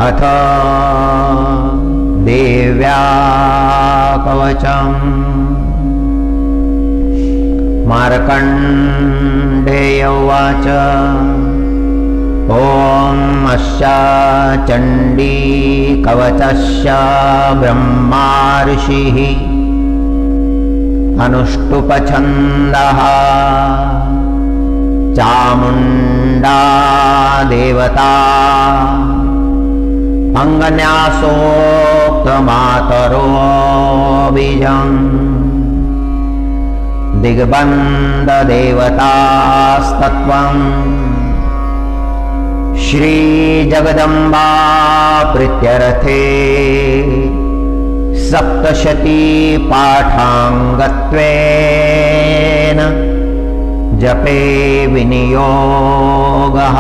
अथ देव्या कवचम्। मार्कण्डेय उवाच ॐ अस्य चण्डी कवचस्य ब्रह्मा ऋषिः अनुष्टुप्छन्दः चामुण्डा देवता अङ्गन्यासोक्तमातरो बीजम् दिग्बन्धदेवतास्तत्त्वम् श्रीजगदम्बा प्रीत्यर्थे सप्तशती पाठाङ्गत्वेन जपे विनियोगः।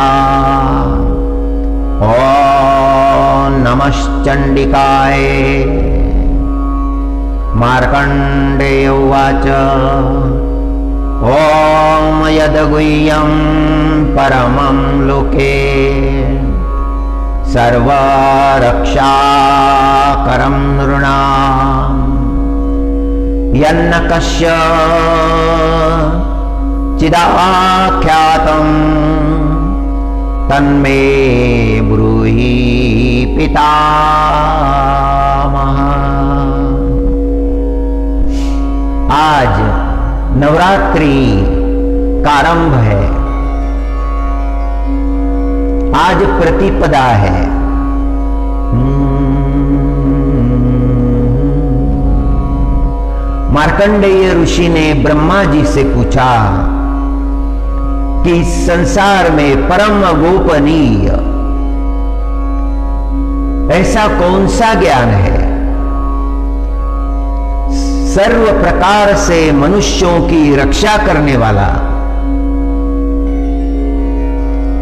ॐ नमश्चण्डिकाय। मार्कण्डेय उवाच ॐ यद्गुह्यं परमं लोके सर्वरक्षाकरं नृणां यन्न कस्यचिदाख्यातं तन्मे ब्रूहि पितामह। आज नवरात्रि का आरंभ है। आज प्रतिपदा है। मार्कंडेय ऋषि ने ब्रह्मा जी से पूछा कि संसार में परम गोपनीय ऐसा कौन सा ज्ञान है सर्व प्रकार से मनुष्यों की रक्षा करने वाला,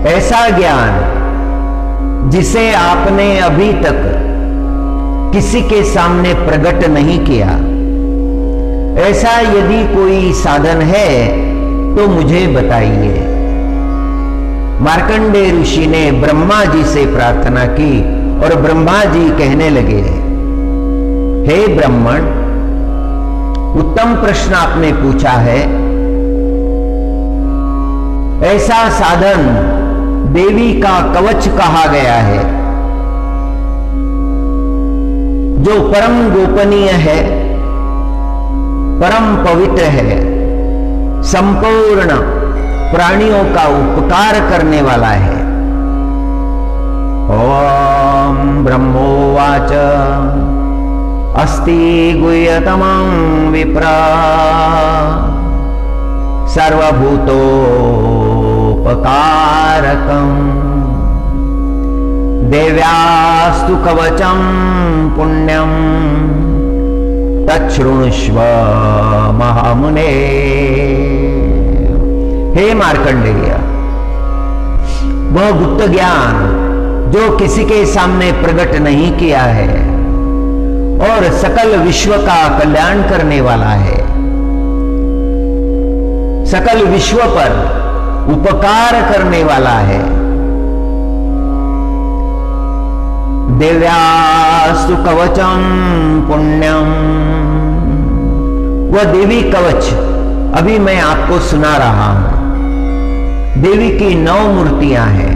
ऐसा ज्ञान जिसे आपने अभी तक किसी के सामने प्रकट नहीं किया। ऐसा यदि कोई साधन है तो मुझे बताइए। मार्कंडेय ऋषि ने ब्रह्मा जी से प्रार्थना की और ब्रह्मा जी कहने लगे, हे ब्राह्मण, उत्तम प्रश्न आपने पूछा है। ऐसा साधन देवी का कवच कहा गया है जो परम गोपनीय है, परम पवित्र है, संपूर्ण प्राणियों का उपकार करने वाला है। ओम ब्रह्मोवाच अस्ति गुह्यतमं विप्रा सर्वभूतोपकारकम् देव्यास्तु कवचं पुण्यं तच्छृणुष्व महामुने। हे मार्कंडेय, वह गुप्त ज्ञान जो किसी के सामने प्रकट नहीं किया है और सकल विश्व का कल्याण करने वाला है, सकल विश्व पर उपकार करने वाला है। देव्यास्तु कवचम पुण्यम, वह देवी कवच अभी मैं आपको सुना रहा हूं। देवी की 9 मूर्तियां हैं,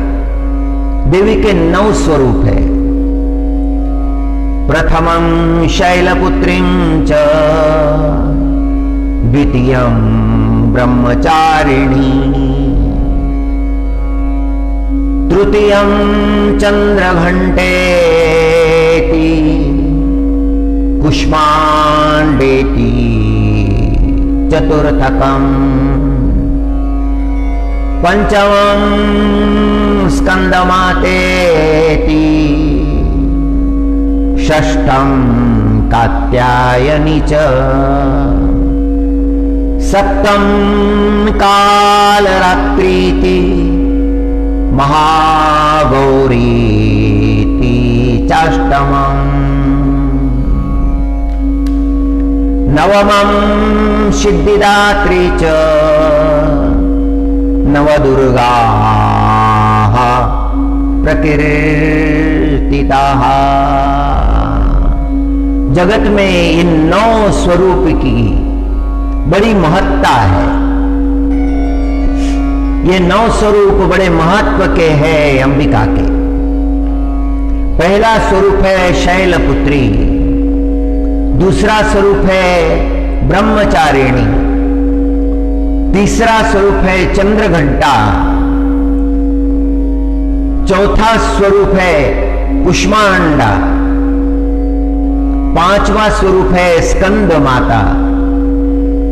देवी के 9 स्वरूप है। प्रथमं शैलपुत्रीं च द्वितीयं ब्रह्मचारिणी तृतीयं चंद्रघंटेति कुष्मांडेति चतुर्थकं पंचमं स्कंदमातेति षष्ठं कात्यायनी च सप्तम कालरात्रीति महागौरीति चाष्टमम् नवमं सिद्धिदात्री च नवदुर्गाः प्रकीर्तिताः स्थिताः। जगत में इन 9 स्वरूप की बड़ी महत्ता है। ये 9 स्वरूप बड़े महत्व के हैं अंबिका के। पहला स्वरूप है शैलपुत्री, दूसरा स्वरूप है ब्रह्मचारिणी, तीसरा स्वरूप है चंद्रघंटा, चौथा स्वरूप है कुष्मांडा, पांचवा स्वरूप है स्कंद माता,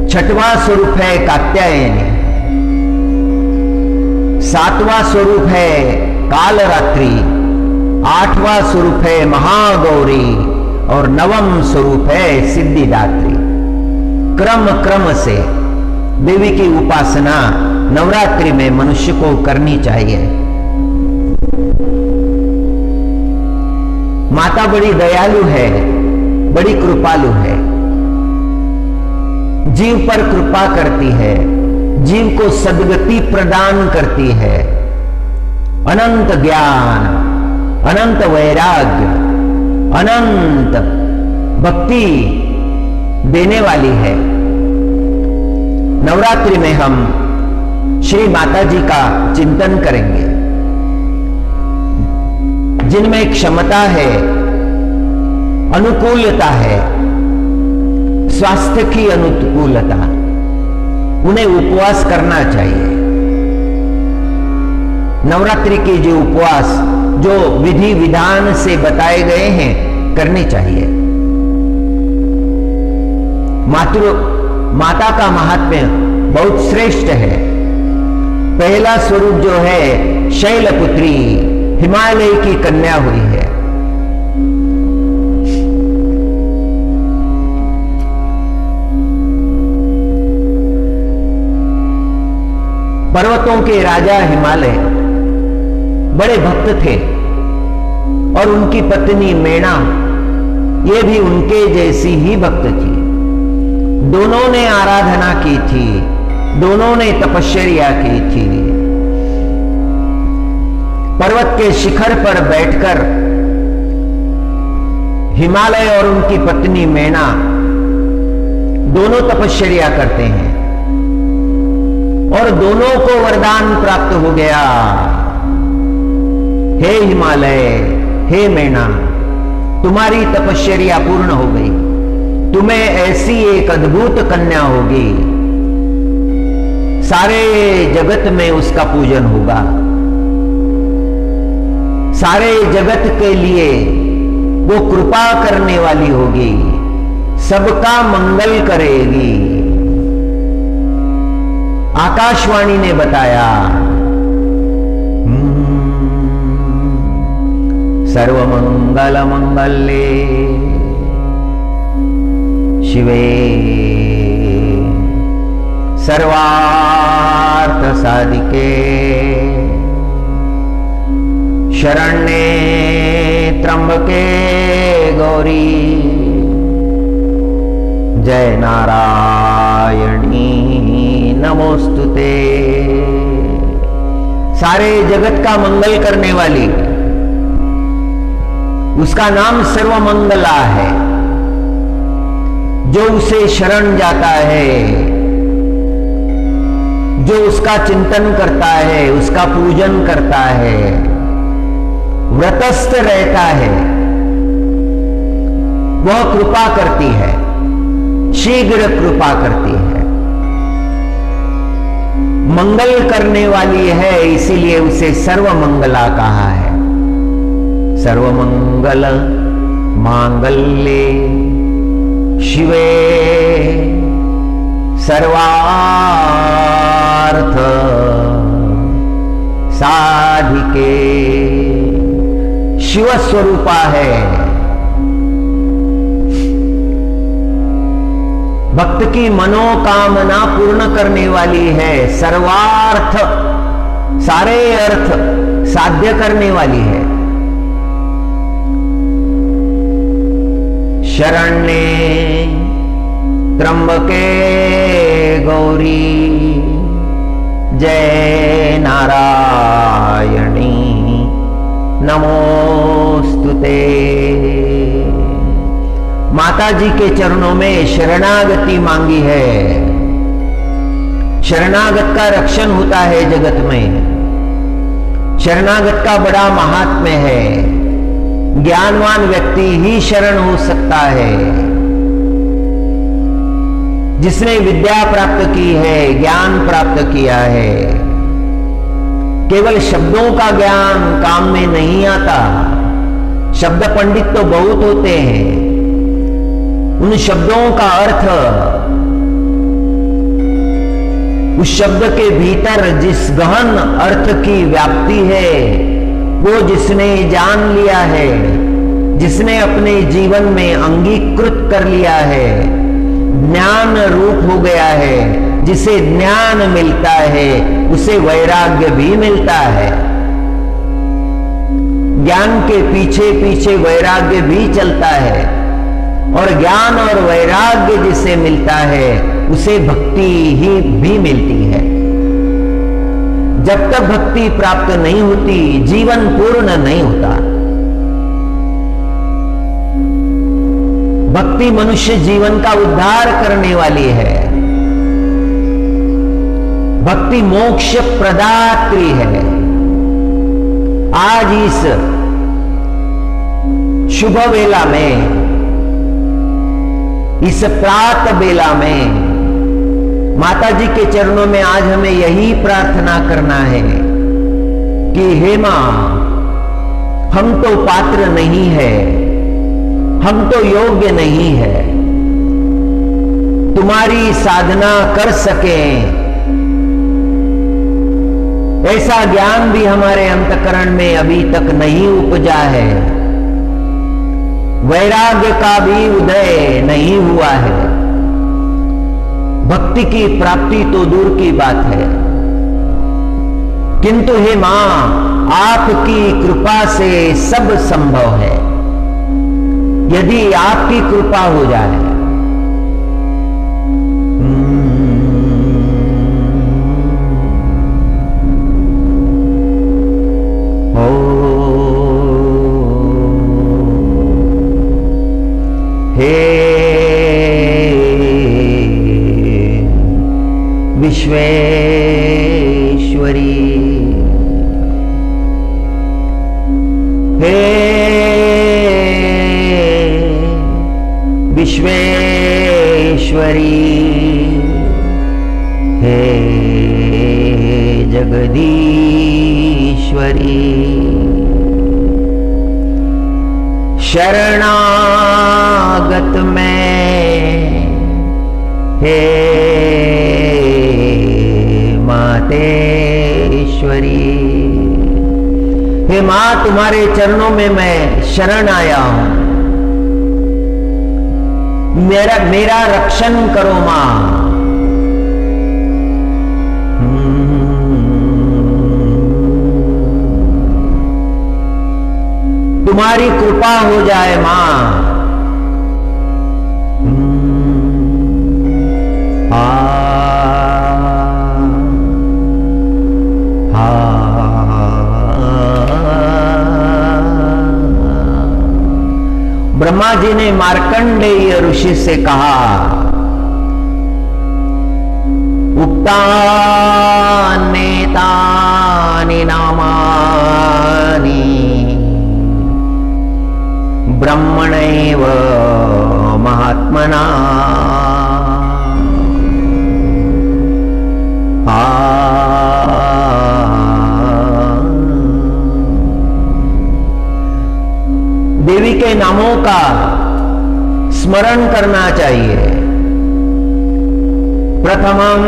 छठवां स्वरूप है कात्यायनी, सातवां स्वरूप है कालरात्रि, आठवां स्वरूप है महागौरी और नवम स्वरूप है सिद्धिदात्री। क्रम क्रम से देवी की उपासना नवरात्रि में मनुष्य को करनी चाहिए। माता बड़ी दयालु है, बड़ी कृपालु है, जीव पर कृपा करती है, जीव को सद्गति प्रदान करती है, अनंत ज्ञान, अनंत वैराग्य, अनंत भक्ति देने वाली है। नवरात्रि में हम श्री माता जी का चिंतन करेंगे, जिनमें क्षमता है, अनुकूलता है, स्वास्थ्य की अनुकूलता, उन्हें उपवास करना चाहिए। नवरात्रि के जो उपवास जो विधि विधान से बताए गए हैं करने चाहिए। माता का महात्म्य बहुत श्रेष्ठ है। पहला स्वरूप जो है शैलपुत्री, हिमालय की कन्या हुई है। पर्वतों के राजा हिमालय बड़े भक्त थे और उनकी पत्नी मेणा ये भी उनके जैसी ही भक्त थी। दोनों ने आराधना की थी, दोनों ने तपश्चर्या की थी। पर्वत के शिखर पर बैठकर हिमालय और उनकी पत्नी मेणा दोनों तपश्चर्या करते हैं और दोनों को वरदान प्राप्त हो गया। हे हिमालय, हे मेणा, तुम्हारी तपश्चर्या पूर्ण हो गई, तुम्हें ऐसी एक अद्भुत कन्या होगी, सारे जगत में उसका पूजन होगा, सारे जगत के लिए वो कृपा करने वाली होगी, सबका मंगल करेगी। आकाशवाणी ने बताया, सर्वमंगल मंगल्ये शिवे सर्वार्थ साधिके शरण्ये त्र्यंबके गौरी जय नारायणी नमोस्तुते। सारे जगत का मंगल करने वाली, उसका नाम सर्वमंगला है। जो उसे शरण जाता है, जो उसका चिंतन करता है, उसका पूजन करता है, व्रतस्थ रहता है, वह कृपा करती है, शीघ्र कृपा करती है, मंगल करने वाली है, इसीलिए उसे सर्वमंगला कहा है। सर्वमंगल मांगल्ये शिवे सर्वार्थ साधिके। शिव स्वरूपा है, भक्त की मनोकामना पूर्ण करने वाली है, सर्वार्थ सारे अर्थ साध्य करने वाली है। शरण्ये त्र्यंबके गौरी जय नारायणी नमोस्तुते। माता जी के चरणों में शरणागति मांगी है। शरणागत का रक्षण होता है जगत में। शरणागत का बड़ा महात्म्य है। ज्ञानवान व्यक्ति ही शरण हो सकता है। जिसने विद्या प्राप्त की है, ज्ञान प्राप्त किया है। केवल शब्दों का ज्ञान काम में नहीं आता। शब्द पंडित तो बहुत होते हैं। उन शब्दों का अर्थ, उस शब्द के भीतर जिस गहन अर्थ की व्याप्ति है, वो जिसने जान लिया है, जिसने अपने जीवन में अंगीकृत कर लिया है, ज्ञान रूप हो गया है, जिसे ज्ञान मिलता है उसे वैराग्य भी मिलता है। ज्ञान के पीछे पीछे वैराग्य भी चलता है, और ज्ञान और वैराग्य जिसे मिलता है उसे भक्ति ही भी मिलती है। जब तक भक्ति प्राप्त नहीं होती, जीवन पूर्ण नहीं होता। भक्ति मनुष्य जीवन का उद्धार करने वाली है। भक्ति मोक्ष प्रदात्री है। आज इस शुभ वेला में, इस प्रात बेला में माता जी के चरणों में आज हमें यही प्रार्थना करना है कि हे मां, हम तो पात्र नहीं है, हम तो योग्य नहीं है, तुम्हारी साधना कर सकें ऐसा ज्ञान भी हमारे अंतःकरण में अभी तक नहीं उपजा है। वैराग्य का भी उदय नहीं हुआ है। भक्ति की प्राप्ति तो दूर की बात है, किंतु हे मां, आपकी कृपा से सब संभव है। यदि आपकी कृपा हो जाए, विश्वेश्वरी, हे विश्वेश्वरी, हे जगदीश्वरी, शरणागत में हे मातेश्वरी। हे मां, तुम्हारे चरणों में मैं शरण आया हूं। मेरा रक्षण करो मां। तुम्हारी कृपा हो जाए मां। ब्रह्मा जी ने मार्कंडेय ऋषि से कहा, उक्तानेतानि नामानि ब्रह्मणैव महात्मना। देवी के नामों का स्मरण करना चाहिए। प्रथमं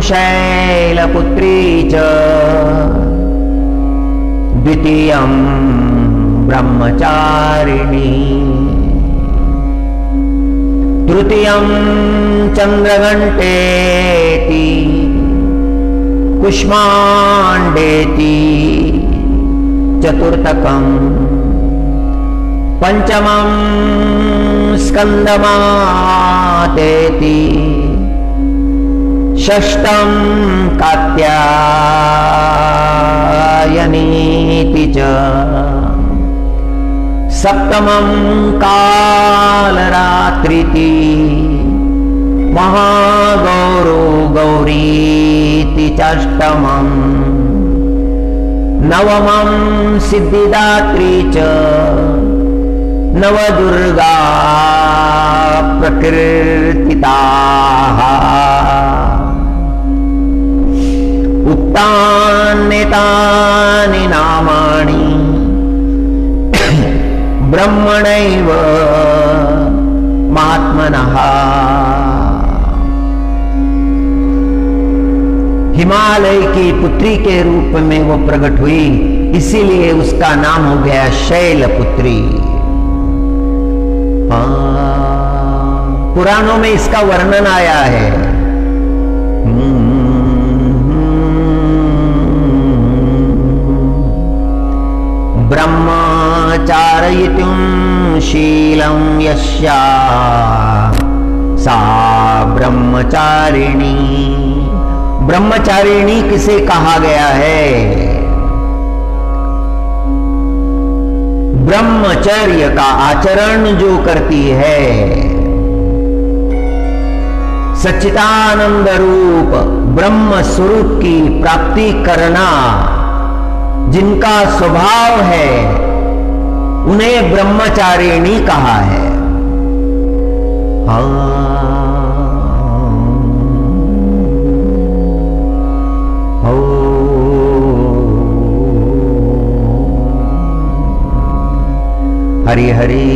शैलपुत्री च, द्वितीयं ब्रह्मचारिणी, तृतीयं चंद्रघंटेति, कुष्मांडेति, चतुर्थकं पंचमं स्कंदमातेति, षष्ठं कात्यायनीति च, सप्तमं कालरात्रिति महागौरो गौरीति चाष्टमम् नवमं सिद्धिदात्री च नवदुर्गा प्रकीर्तिताः उक्तान्येतानि नामानि ब्रह्मणैव महात्मनः। हिमालय की पुत्री के रूप में वो प्रकट हुई, इसीलिए उसका नाम हो गया शैलपुत्री। पुराणों में इसका वर्णन आया है। ब्रह्मचारयितुं शीलं यस्या सा ब्रह्मचारिणी। ब्रह्मचारिणी किसे कहा गया है? ब्रह्मचर्य का आचरण जो करती है, सच्चिदानंद रूप ब्रह्म स्वरूप की प्राप्ति करना जिनका स्वभाव है, उन्हें ब्रह्मचारिणी कहा है। हरि हरि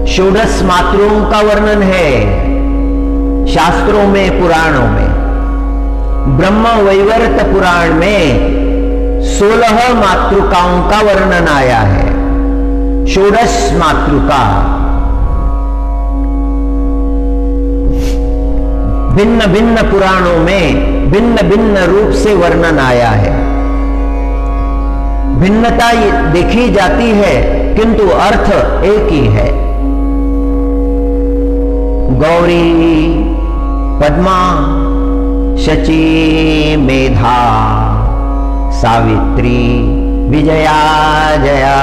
षोडश मातृओं का वर्णन है शास्त्रों में, पुराणों में। ब्रह्म वैवर्त पुराण में 16 मातृकाओं का वर्णन आया है। षोडश मातृका भिन्न भिन्न पुराणों में भिन्न भिन्न रूप से वर्णन आया है। भिन्नता देखी जाती है किंतु अर्थ एक ही है। गौरी, पद्मा, शची, मेधा, सावित्री, विजया, जया,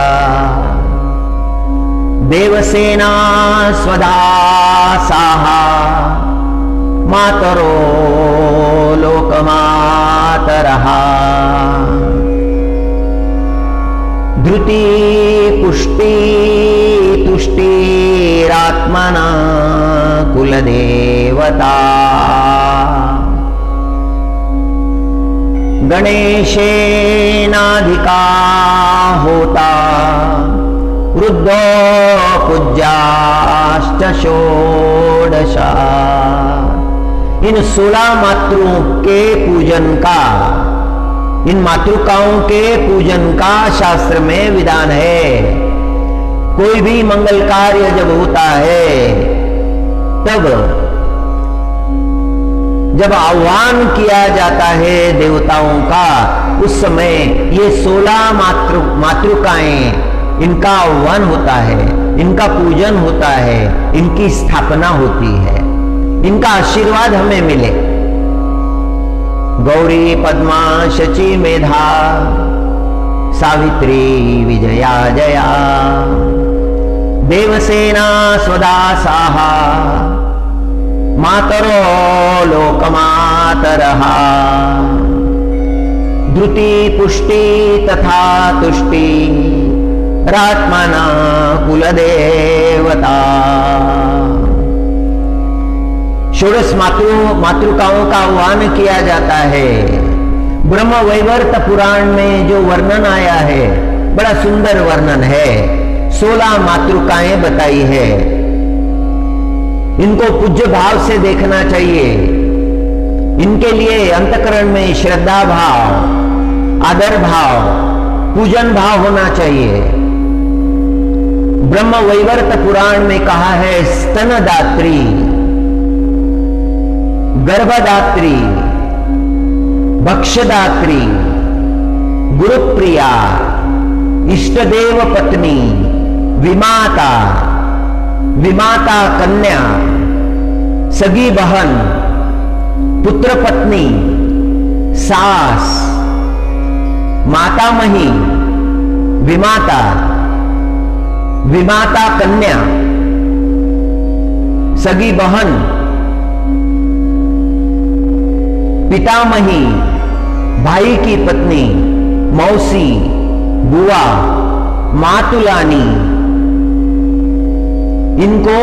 देवसेना, स्वधा, साहा, मातरो लोकमातरः, धृति, पुष्टि, तुष्टिरात्मना कुलदेवता, गणेशेनाधिका होता, रुद्रो पूज्याश्च षोडशा। इन 16 मातृओं के पूजन का, इन मातृकाओं के पूजन का शास्त्र में विधान है। कोई भी मंगल कार्य जब होता है, तब जब आह्वान किया जाता है देवताओं का, उस समय ये 16 मातृकाएं, इनका आह्वान होता है, इनका पूजन होता है, इनकी स्थापना होती है, इनका आशीर्वाद हमें मिले। गौरी, पद्मा, शची, मेधा, सावित्री, विजया, जया, देवसेना, स्वधा, साहा, मातरो लोकमातरः, धृति, पुष्टि तथा तुष्टि रात्मना कुलदेवता। षोडश मातृकाओं का आह्वान किया जाता है। ब्रह्म वैवर्त पुराण में जो वर्णन आया है, बड़ा सुंदर वर्णन है। 16 मातृकाएं बताई है। इनको पूज्य भाव से देखना चाहिए। इनके लिए अंतःकरण में श्रद्धा भाव, आदर भाव, पूजन भाव होना चाहिए। ब्रह्म वैवर्त पुराण में कहा है स्तनदात्री, गर्भदात्री, भक्षदात्री, गुरुप्रिया, इष्टदेव पत्नी, विमाता, विमाता कन्या, सगी बहन, पुत्र पत्नी, सास, मातामही, विमाता, विमाता कन्या, सगी बहन, पितामही, भाई की पत्नी, मौसी, बुआ, मातुलानी, इनको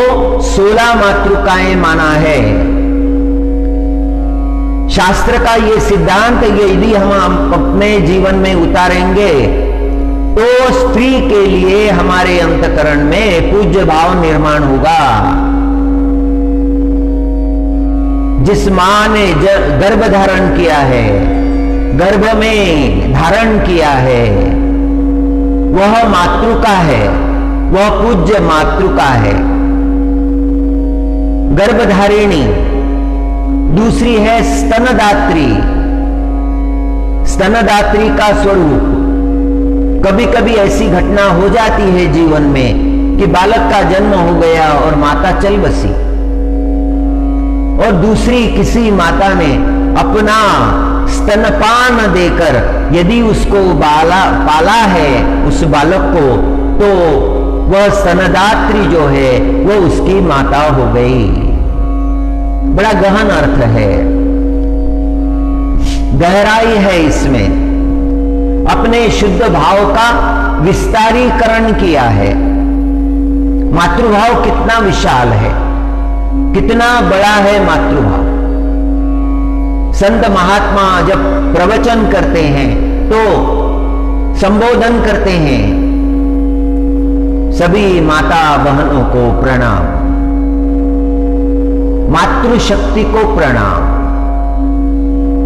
16 मातृकाएं माना है। शास्त्र का ये सिद्धांत यदि हम अपने जीवन में उतारेंगे तो स्त्री के लिए हमारे अंतकरण में पूज्य भाव निर्माण होगा। जिस मां ने गर्भ धारण किया है, गर्भ में धारण किया है, वह मातृका है, वह पूज्य मातृका है, गर्भधारिणी। दूसरी है स्तनदात्री। स्तनदात्री का स्वरूप, कभी कभी ऐसी घटना हो जाती है जीवन में कि बालक का जन्म हो गया और माता चल बसी, और दूसरी किसी माता ने अपना स्तनपान देकर यदि उसको पाला है उस बालक को, तो वह स्तनदात्री जो है वो उसकी माता हो गई। बड़ा गहन अर्थ है, गहराई है इसमें। अपने शुद्ध भाव का विस्तारीकरण किया है। मातृभाव कितना विशाल है, कितना बड़ा है मातृभाव। संत महात्मा जब प्रवचन करते हैं तो संबोधन करते हैं, सभी माता बहनों को प्रणाम, मातृशक्ति को प्रणाम।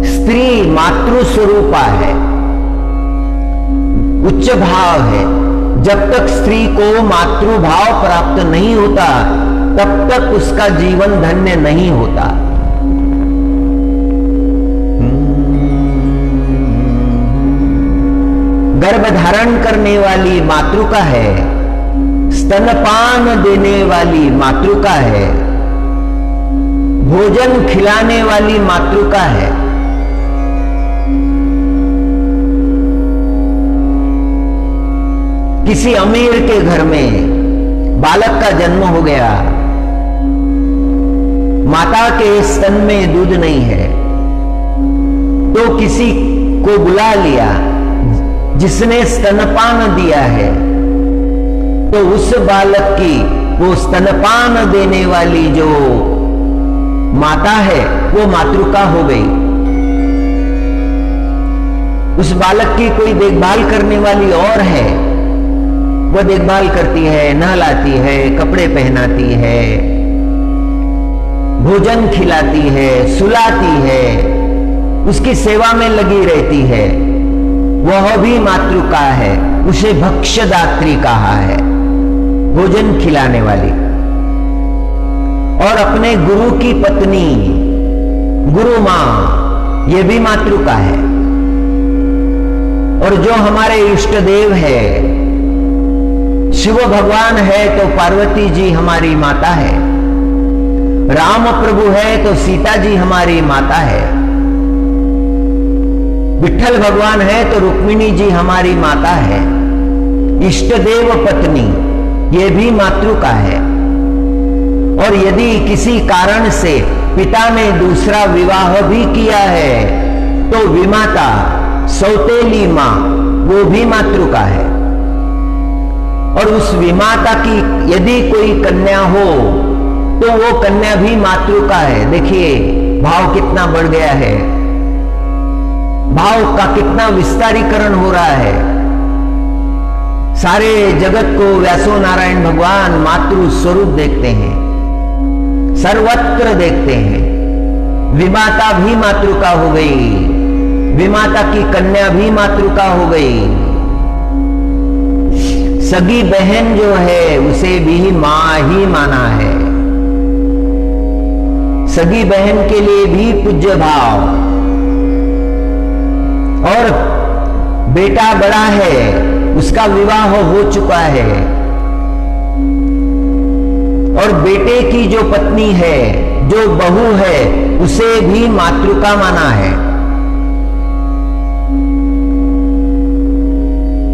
स्त्री मातृ स्वरूपा है, उच्च भाव है। जब तक स्त्री को मातृभाव प्राप्त नहीं होता तब तक उसका जीवन धन्य नहीं होता। गर्भ धारण करने वाली मातृका है, स्तनपान देने वाली मातृका है, भोजन खिलाने वाली मातृका है। किसी अमीर के घर में बालक का जन्म हो गया, माता के स्तन में दूध नहीं है, तो किसी को बुला लिया जिसने स्तनपान दिया है, तो उस बालक की वो स्तनपान देने वाली जो माता है वो मातृका हो गई। उस बालक की कोई देखभाल करने वाली और है, वो देखभाल करती है, नहलाती है, कपड़े पहनाती है, भोजन खिलाती है, सुलाती है, उसकी सेवा में लगी रहती है। वह भी मातृका है, उसे भक्ष्यदात्री कहा है, भोजन खिलाने वाली। और अपने गुरु की पत्नी, गुरु मां, ये भी मातृका है। और जो हमारे इष्ट देव है, शिव भगवान है तो पार्वती जी हमारी माता है, राम प्रभु है तो सीता जी हमारी माता है, विठ्ठल भगवान है तो रुक्मिणी जी हमारी माता है। इष्ट देव पत्नी ये भी मातृका है। और यदि किसी कारण से पिता ने दूसरा विवाह भी किया है तो विमाता, सौतेली मां, वो भी मातृका है। और उस विमाता की यदि कोई कन्या हो तो वो कन्या भी मातृका है। देखिए भाव कितना बढ़ गया है, भाव का कितना विस्तारीकरण हो रहा है। सारे जगत को व्यासो नारायण भगवान मातृ स्वरूप देखते हैं, सर्वत्र देखते हैं। विमाता भी मातृका हो गई, विमाता की कन्या भी मातृका हो गई। सगी बहन जो है उसे भी मां ही माना है। सगी बहन के लिए भी पूज्य भाव। और बेटा बड़ा है, उसका विवाह हो चुका है, और बेटे की जो पत्नी है, जो बहू है उसे भी मातृका माना है।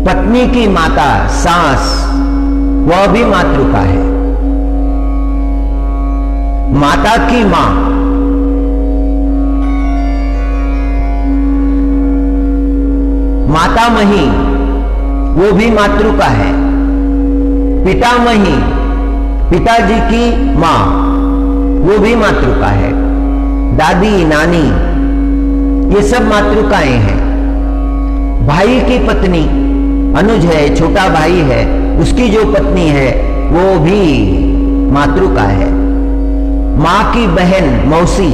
पत्नी की माता सास, वह भी मातृका है। माता की मां, मातामही, वो भी मातृका है। पितामही, पिताजी की मां, वो भी मातृका है। दादी, नानी, ये सब मातृकाएं हैं। भाई की पत्नी, अनुज है, छोटा भाई है, उसकी जो पत्नी है वो भी मातृका है। मां की बहन, मौसी,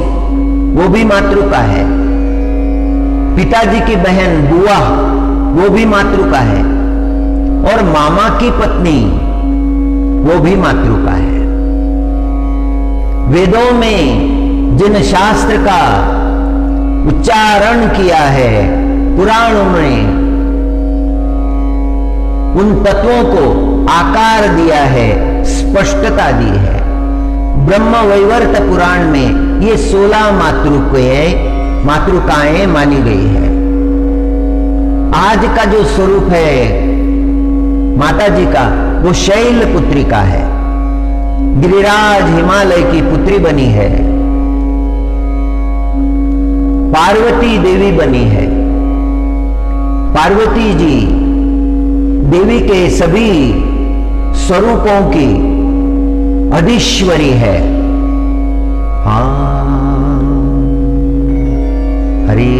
वो भी मातृका है। पिताजी की बहन, बुआ, वो भी मातृका है। और मामा की पत्नी, वो भी मातृका है। वेदों में जिन शास्त्र का उच्चारण किया है, पुराणों में उन तत्वों को आकार दिया है, स्पष्टता दी है। ब्रह्म वैवर्त पुराण में ये 16 मातृकाएं मानी गई है। आज का जो स्वरूप है माता जी का, वो शैल पुत्री का है। गिरिराज हिमालय की पुत्री बनी है, पार्वती देवी बनी है। पार्वती जी देवी के सभी स्वरूपों की अधीश्वरी है। हरि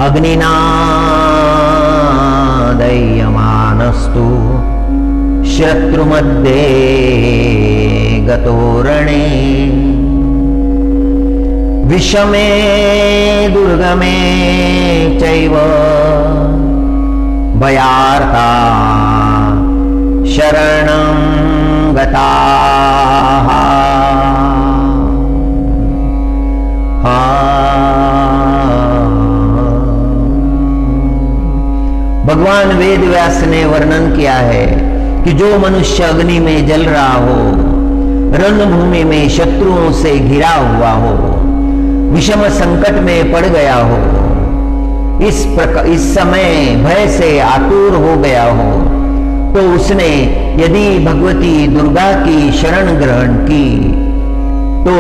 अग्निना दह्यमानस्तु शत्रुमध्ये गतोरणे विषमे दुर्गमे चैव भयार्ता शरणं गताः। भगवान वेद व्यास ने वर्णन किया है कि जो मनुष्य अग्नि में जल रहा हो, रणभूमि में शत्रुओं से घिरा हुआ हो, विषम संकट में पड़ गया हो, इस समय भय से आतुर हो गया हो, तो उसने यदि भगवती दुर्गा की शरण ग्रहण की तो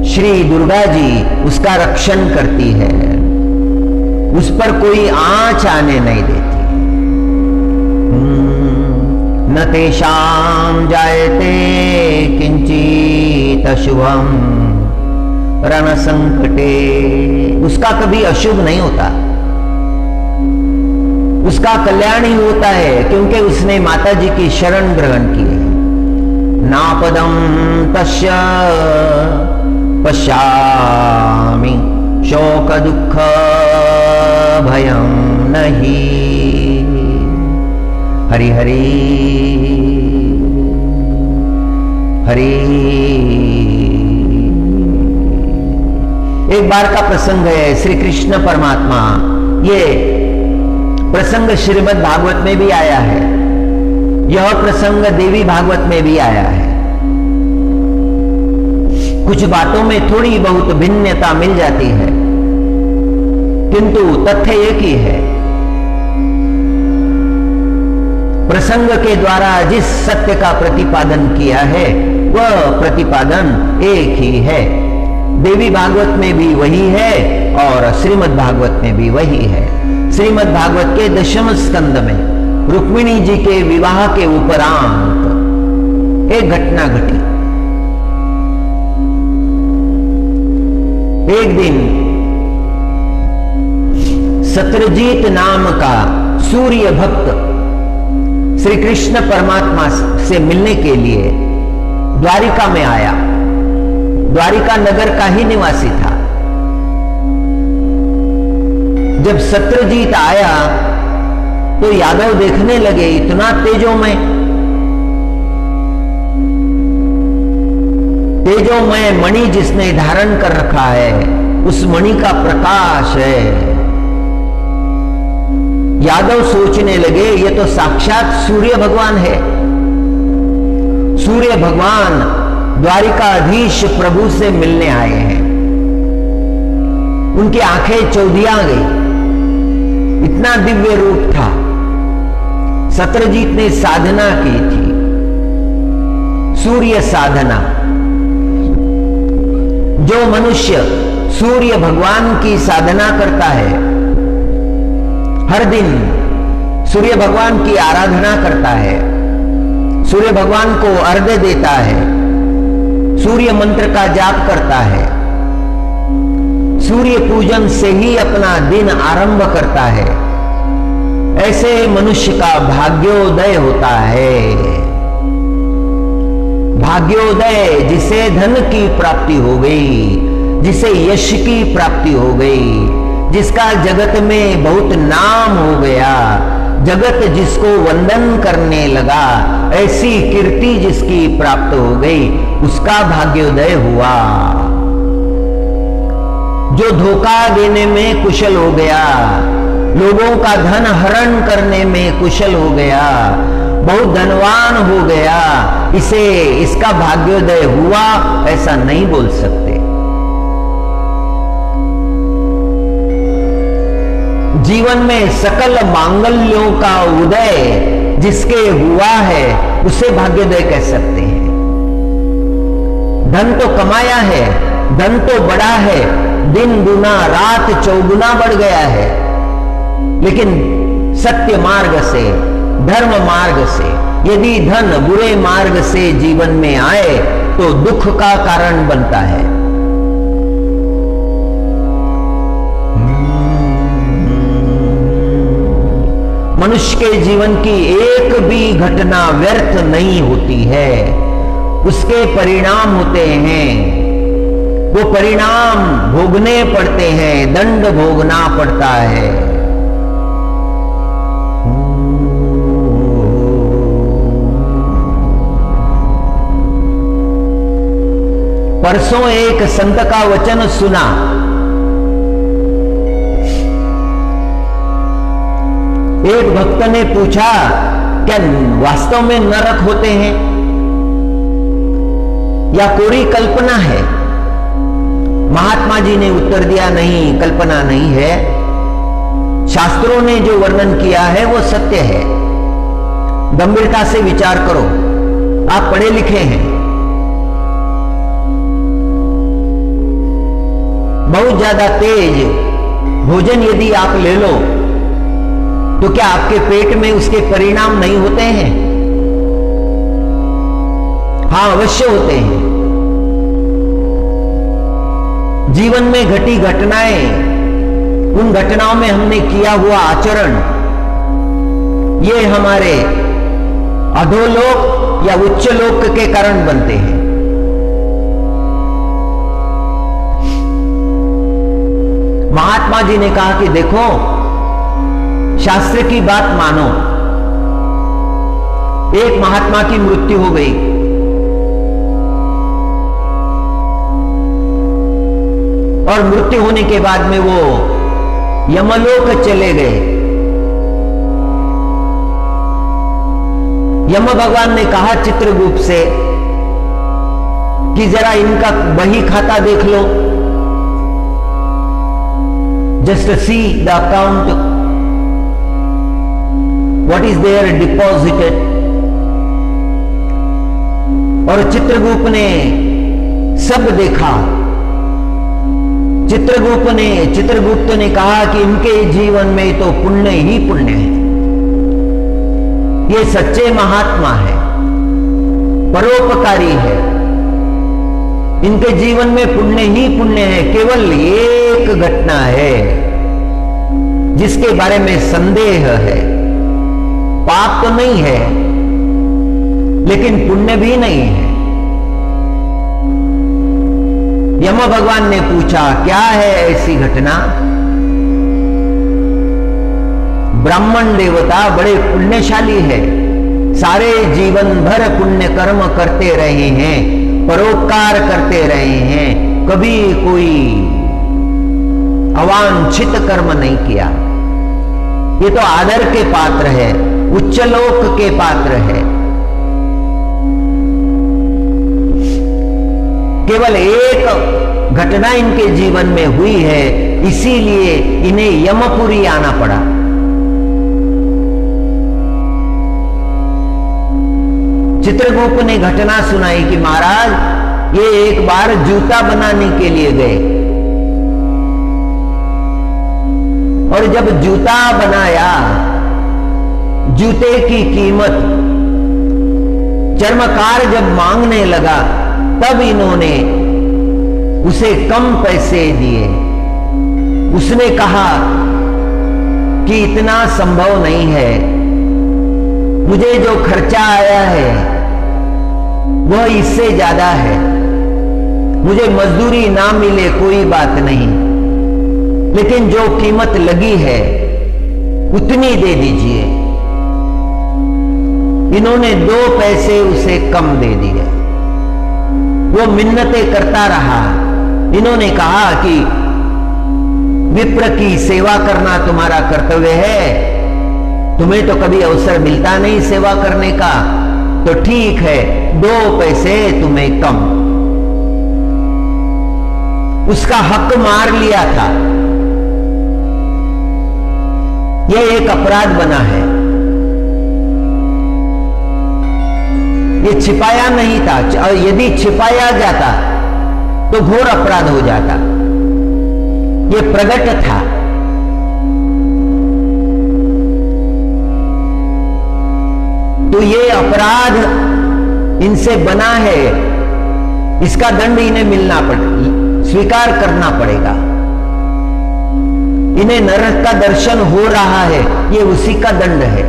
श्री दुर्गा जी उसका रक्षण करती है, उस पर कोई आंच आने नहीं देती। न तेषां जायते किंचित अशुभम रण संकटे, उसका कभी अशुभ नहीं होता, उसका कल्याण ही होता है, क्योंकि उसने माता जी की शरण ग्रहण की है। नापदम तस्य पश्यामि शोक दुख भयं नहीं। हरि हरि हरि। एक बार का प्रसंग है, श्री कृष्ण परमात्मा, ये प्रसंग श्रीमद् भागवत में भी आया है, यह प्रसंग देवी भागवत में भी आया है। कुछ बातों में थोड़ी बहुत भिन्नता मिल जाती है, किंतु तथ्य एक ही है। प्रसंग के द्वारा जिस सत्य का प्रतिपादन किया है वह प्रतिपादन एक ही है। देवी भागवत में भी वही है और श्रीमद् भागवत में भी वही है। श्रीमद् भागवत के 10वें स्कंद में रुक्मिणी जी के विवाह के उपरांत एक घटना घटी। एक दिन सत्यजीत नाम का सूर्य भक्त श्री कृष्ण परमात्मा से मिलने के लिए द्वारिका में आया। द्वारिका नगर का ही निवासी था। जब सत्यजीत आया तो यादव देखने लगे, इतना तेजोमय मणि जिसने धारण कर रखा है उस मणि का प्रकाश है। यादव सोचने लगे ये तो साक्षात सूर्य भगवान है। सूर्य भगवान द्वारिकाधीश प्रभु से मिलने आए हैं। उनकी आंखें चौधिया गई, इतना दिव्य रूप था। सत्यजीत ने साधना की थी, सूर्य साधना। जो मनुष्य सूर्य भगवान की साधना करता है, हर दिन सूर्य भगवान की आराधना करता है, सूर्य भगवान को अर्घ्य देता है, सूर्य मंत्र का जाप करता है, सूर्य पूजन से ही अपना दिन आरंभ करता है, ऐसे मनुष्य का भाग्योदय होता है। भाग्योदय जिसे धन की प्राप्ति हो गई, जिसे यश की प्राप्ति हो गई, जिसका जगत में बहुत नाम हो गया, जगत जिसको वंदन करने लगा, ऐसी कीर्ति जिसकी प्राप्त हो गई, उसका भाग्योदय हुआ। जो धोखा देने में कुशल हो गया, लोगों का धन हरण करने में कुशल हो गया, बहुत धनवान हो गया, इसका भाग्योदय हुआ, ऐसा नहीं बोल सकते। जीवन में सकल मांगल्यों का उदय जिसके हुआ है, उसे भाग्योदय कह सकते हैं। धन तो कमाया है, धन तो बढ़ा है, दिन गुना रात चौगुना बढ़ गया है, लेकिन सत्य मार्ग से, धर्म मार्ग से, यदि धन बुरे मार्ग से जीवन में आए तो दुख का कारण बनता है। मनुष्य के जीवन की एक भी घटना व्यर्थ नहीं होती है, उसके परिणाम होते हैं, वो परिणाम भोगने पड़ते हैं, दंड भोगना पड़ता है। परसों एक संत का वचन सुना, एक भक्त ने पूछा क्या वास्तव में नरक होते हैं या कोई कल्पना है? महात्मा जी ने उत्तर दिया, नहीं, कल्पना नहीं है, शास्त्रों ने जो वर्णन किया है वो सत्य है। गंभीरता से विचार करो, आप पढ़े लिखे हैं, बहुत ज्यादा तेज भोजन यदि आप ले लो तो क्या आपके पेट में उसके परिणाम नहीं होते हैं? हाँ, अवश्य होते हैं। जीवन में घटी घटनाएं, उन घटनाओं में हमने किया हुआ आचरण, ये हमारे अधोलोक या उच्च लोक के कारण बनते हैं। महात्मा जी ने कहा कि देखो, शास्त्र की बात मानो। एक महात्मा की मृत्यु हो गई, और मृत्यु होने के बाद में वो यमलोक चले गए। यम भगवान ने कहा चित्रगुप्त से कि जरा इनका बही खाता देख लो, just see the account, what is there deposited. और चित्रगुप्त ने सब देखा। चित्रगुप्त ने कहा कि इनके जीवन में तो पुण्य ही पुण्य है, ये सच्चे महात्मा है, परोपकारी है, इनके जीवन में पुण्य ही पुण्य है। केवल एक घटना है जिसके बारे में संदेह है, पाप तो नहीं है लेकिन पुण्य भी नहीं है। यम भगवान ने पूछा क्या है ऐसी घटना? ब्राह्मण देवता बड़े पुण्यशाली है, सारे जीवन भर पुण्य कर्म करते रहे हैं, परोपकार करते रहे हैं, कभी कोई अवांछित कर्म नहीं किया। ये तो आदर के पात्र है, उच्चलोक के पात्र है। केवल एक घटना इनके जीवन में हुई है, इसीलिए इन्हें यमपुरी आना पड़ा। चित्रगुप्त ने घटना सुनाई कि महाराज ये एक बार जूता बनाने के लिए गए और जब जूता बनाया, जूते की कीमत चर्मकार जब मांगने लगा, तब इन्होंने उसे कम पैसे दिए। उसने कहा कि इतना संभव नहीं है, मुझे जो खर्चा आया है वह इससे ज्यादा है। मुझे मजदूरी ना मिले कोई बात नहीं, लेकिन जो कीमत लगी है उतनी दे दीजिए। इन्होंने 2 पैसे उसे कम दे दिए। वो मिन्नतें करता रहा। इन्होंने कहा कि विप्र की सेवा करना तुम्हारा कर्तव्य है, तुम्हें तो कभी अवसर मिलता नहीं सेवा करने का, तो ठीक है 2 पैसे तुम्हें कम। उसका हक मार लिया था। यह एक अपराध बना है। ये छिपाया नहीं था, और यदि छिपाया जाता तो घोर अपराध हो जाता। ये प्रकट था। तो ये अपराध इनसे बना है, इसका दंड इन्हें मिलना स्वीकार करना पड़ेगा। इन्हें नरक का दर्शन हो रहा है, ये उसी का दंड है।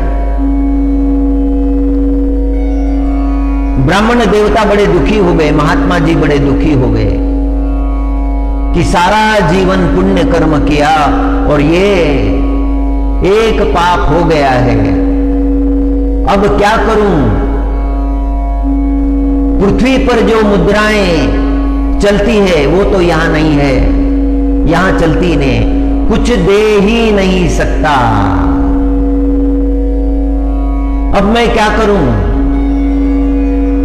ब्राह्मण देवता बड़े दुखी हो गए, महात्मा जी बड़े दुखी हो गए कि सारा जीवन पुण्य कर्म किया और ये एक पाप हो गया है, अब क्या करूं? पृथ्वी पर जो मुद्राएं चलती है वो तो यहां नहीं है, यहां चलती ने कुछ दे ही नहीं सकता। अब मैं क्या करूं?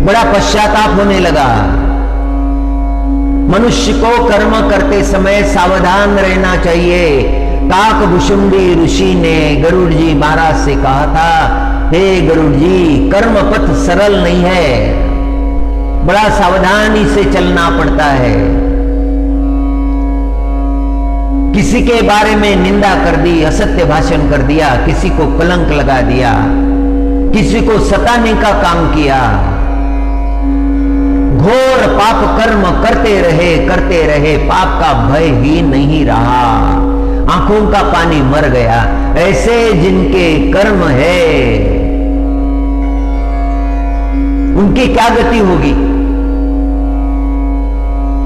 बड़ा पश्चाताप होने लगा। मनुष्य को कर्म करते समय सावधान रहना चाहिए। काकभुशुंडी ऋषि ने गरुड़ जी महाराज से कहा था, हे गरुड़ जी, कर्म पथ सरल नहीं है, बड़ा सावधानी से चलना पड़ता है। किसी के बारे में निंदा कर दी, असत्य भाषण कर दिया, किसी को कलंक लगा दिया, किसी को सताने का काम किया, घोर पाप कर्म करते रहे, पाप का भय ही नहीं रहा, आंखों का पानी मर गया। ऐसे जिनके कर्म है उनकी क्या गति होगी?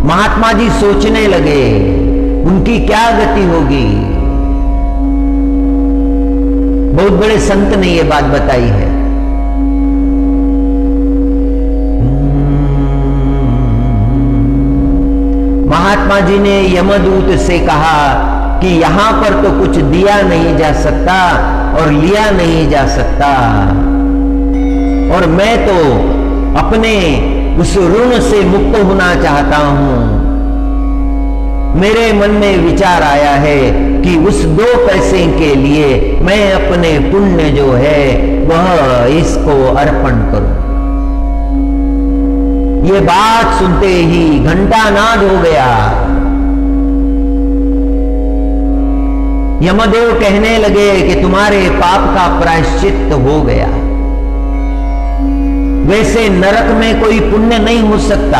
महात्मा जी सोचने लगे, उनकी क्या गति होगी? बहुत बड़े संत ने यह बात बताई है। महात्मा जी ने यमदूत से कहा कि यहां पर तो कुछ दिया नहीं जा सकता और लिया नहीं जा सकता, और मैं तो अपने उस ऋण से मुक्त होना चाहता हूं। मेरे मन में विचार आया है कि उस 2 पैसे के लिए मैं अपने पुण्य जो है वह इसको अर्पण करूं। ये बात सुनते ही घंटानाद हो गया। यमदेव कहने लगे कि तुम्हारे पाप का प्रायश्चित हो गया। वैसे नरक में कोई पुण्य नहीं हो सकता,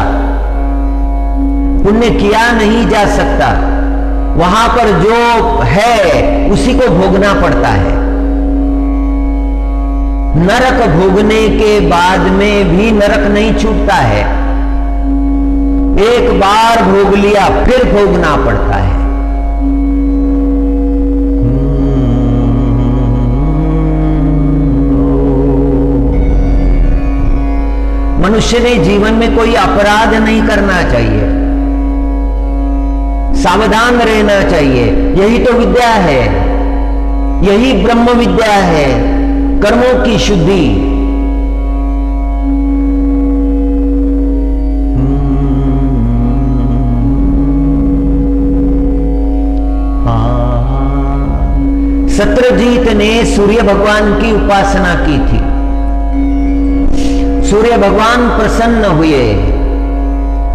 पुण्य किया नहीं जा सकता, वहां पर जो है उसी को भोगना पड़ता है। नरक भोगने के बाद में भी नरक नहीं छूटता है, एक बार भोग लिया फिर भोगना पड़ता है। मनुष्य ने जीवन में कोई अपराध नहीं करना चाहिए, सावधान रहना चाहिए। यही तो विद्या है, यही ब्रह्म विद्या है, कर्मों की शुद्धि। सत्रजीत ने सूर्य भगवान की उपासना की थी। सूर्य भगवान प्रसन्न हुए,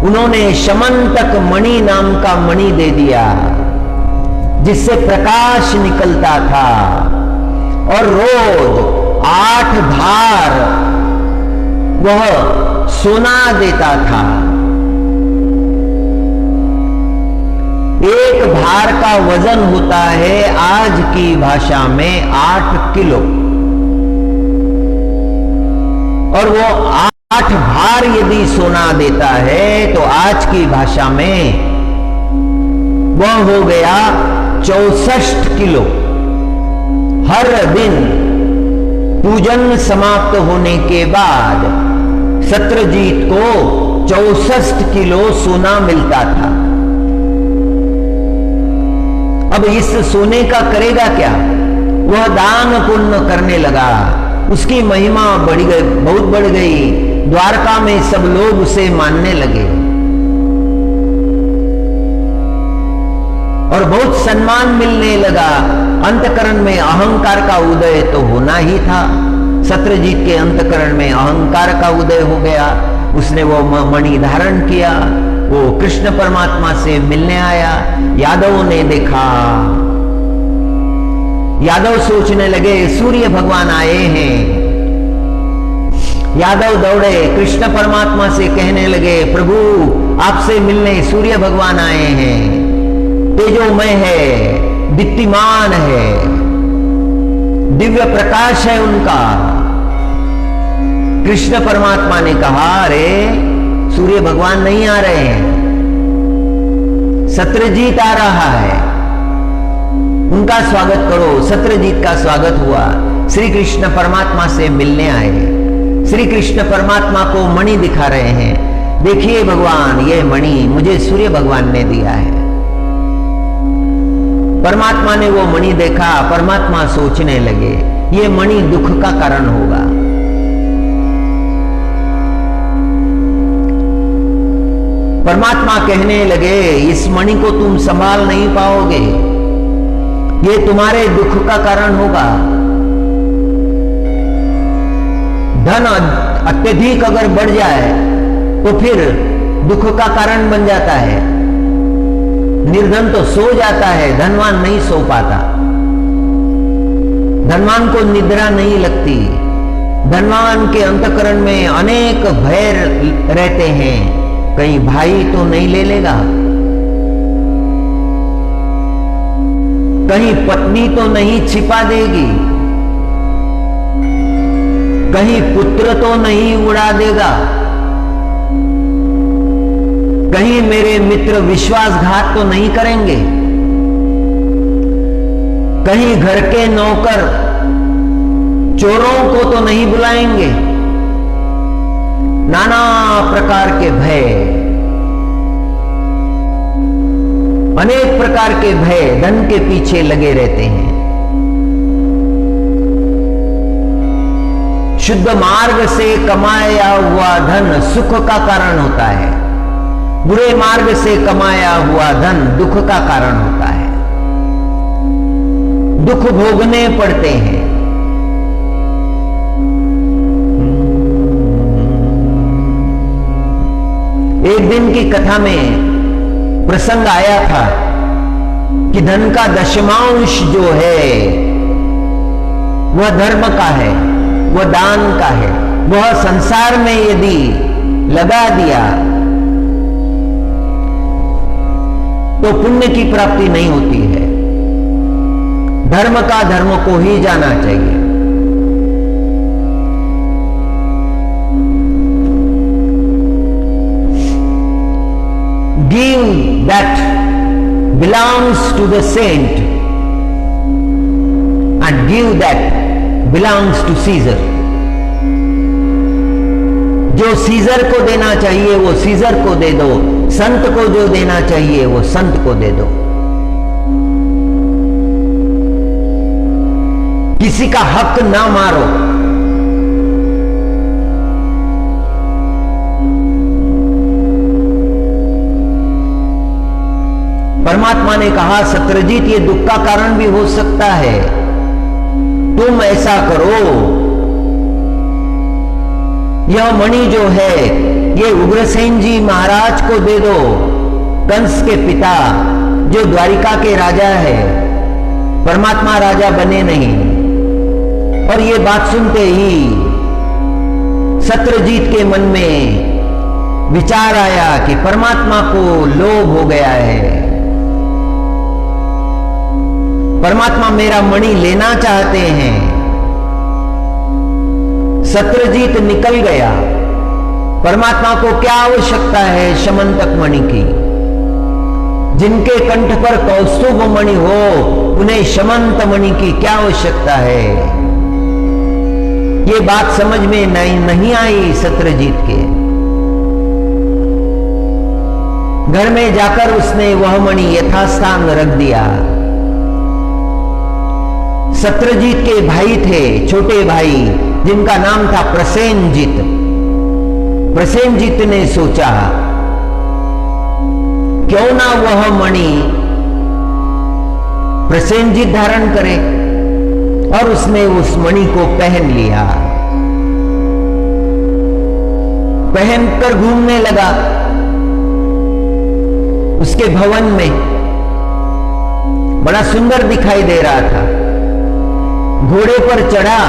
उन्होंने शमंतक मणि नाम का मणि दे दिया जिससे प्रकाश निकलता था, और रोज 8 भार वह सोना देता था। एक भार का वजन होता है आज की भाषा में 8 किलो, और वो 8 भार यदि सोना देता है तो आज की भाषा में वह हो गया 64 किलो। हर दिन पूजन समाप्त होने के बाद सत्रजीत को 64 किलो सोना मिलता था। अब इस सोने का करेगा क्या? वह दान पुण्य करने लगा, उसकी महिमा बढ़ गई, बहुत बढ़ गई। द्वारका में सब लोग उसे मानने लगे और बहुत सम्मान मिलने लगा। अंतकरण में अहंकार का उदय तो होना ही था। सत्रजीत के अंतकरण में अहंकार का उदय हो गया। उसने वो मणि धारण किया, वो कृष्ण परमात्मा से मिलने आया। यादवों ने देखा, यादव सोचने लगे सूर्य भगवान आए हैं। यादव दौड़े, कृष्ण परमात्मा से कहने लगे, प्रभु आपसे मिलने सूर्य भगवान आए हैं। तेजोमय है, दीप्तिमान है, दिव्य प्रकाश है उनका। कृष्ण परमात्मा ने कहा, अरे सूर्य भगवान नहीं आ रहे हैं, सत्रजीत आ रहा है, उनका स्वागत करो। सत्रजीत का स्वागत हुआ। श्री कृष्ण परमात्मा से मिलने आए। श्री कृष्ण परमात्मा को मणि दिखा रहे हैं, देखिए भगवान, यह मणि मुझे सूर्य भगवान ने दिया है। परमात्मा ने वो मणि देखा। परमात्मा सोचने लगे, ये मणि दुख का कारण होगा। परमात्मा कहने लगे, इस मणि को तुम संभाल नहीं पाओगे, ये तुम्हारे दुख का कारण होगा। धन अत्यधिक अगर बढ़ जाए तो फिर दुख का कारण बन जाता है। निर्धन तो सो जाता है, धनवान नहीं सो पाता। धनवान को निद्रा नहीं लगती। धनवान के अंतकरण में अनेक भय रहते हैं, कहीं भाई तो नहीं ले लेगा, कहीं पत्नी तो नहीं छिपा देगी, कहीं पुत्र तो नहीं उड़ा देगा, कहीं मेरे मित्र विश्वासघात तो नहीं करेंगे, कहीं घर के नौकर चोरों को तो नहीं बुलाएंगे। नाना प्रकार के भय, अनेक प्रकार के भय धन के पीछे लगे रहते हैं। शुद्ध मार्ग से कमाया हुआ धन सुख का कारण होता है, बुरे मार्ग से कमाया हुआ धन दुख का कारण होता है। दुख भोगने पड़ते हैं। एक दिन की कथा में प्रसंग आया था कि धन का दशमांश जो है वह धर्म का है, वह दान का है। वह संसार में यदि लगा दिया तो पुण्य की प्राप्ति नहीं होती है। धर्म का धर्म को ही जाना चाहिए। Give that belongs to the saint and give that belongs to Caesar. जो सीजर को देना चाहिए वो सीजर को दे दो, संत को जो देना चाहिए वो संत को दे दो। किसी का हक ना मारो। परमात्मा ने कहा, सत्रजीत ये दुख का कारण भी हो सकता है, तुम ऐसा करो, यह मणि जो है ये उग्रसेन जी महाराज को दे दो, कंस के पिता जो द्वारिका के राजा है, परमात्मा राजा बने नहीं। और ये बात सुनते ही सत्रजीत के मन में विचार आया कि परमात्मा को लोभ हो गया है, परमात्मा मेरा मणि लेना चाहते हैं। सत्रजीत निकल गया। परमात्मा को क्या आवश्यकता है शमंतक मणि की? जिनके कंठ पर कौस्तुभ मणि हो उन्हें शमंत मणि की क्या आवश्यकता है? ये बात समझ में नहीं आई सत्रजीत के। घर में जाकर उसने वह मणि यथास्थान रख दिया। सत्रजीत के भाई थे, छोटे भाई, जिनका नाम था प्रसेनजीत। प्रसेनजीत ने सोचा क्यों ना वह मणि प्रसेनजीत धारण करे, और उसने उस मणि को पहन लिया। पहनकर घूमने लगा उसके भवन में। बड़ा सुंदर दिखाई दे रहा था। घोड़े पर चढ़ा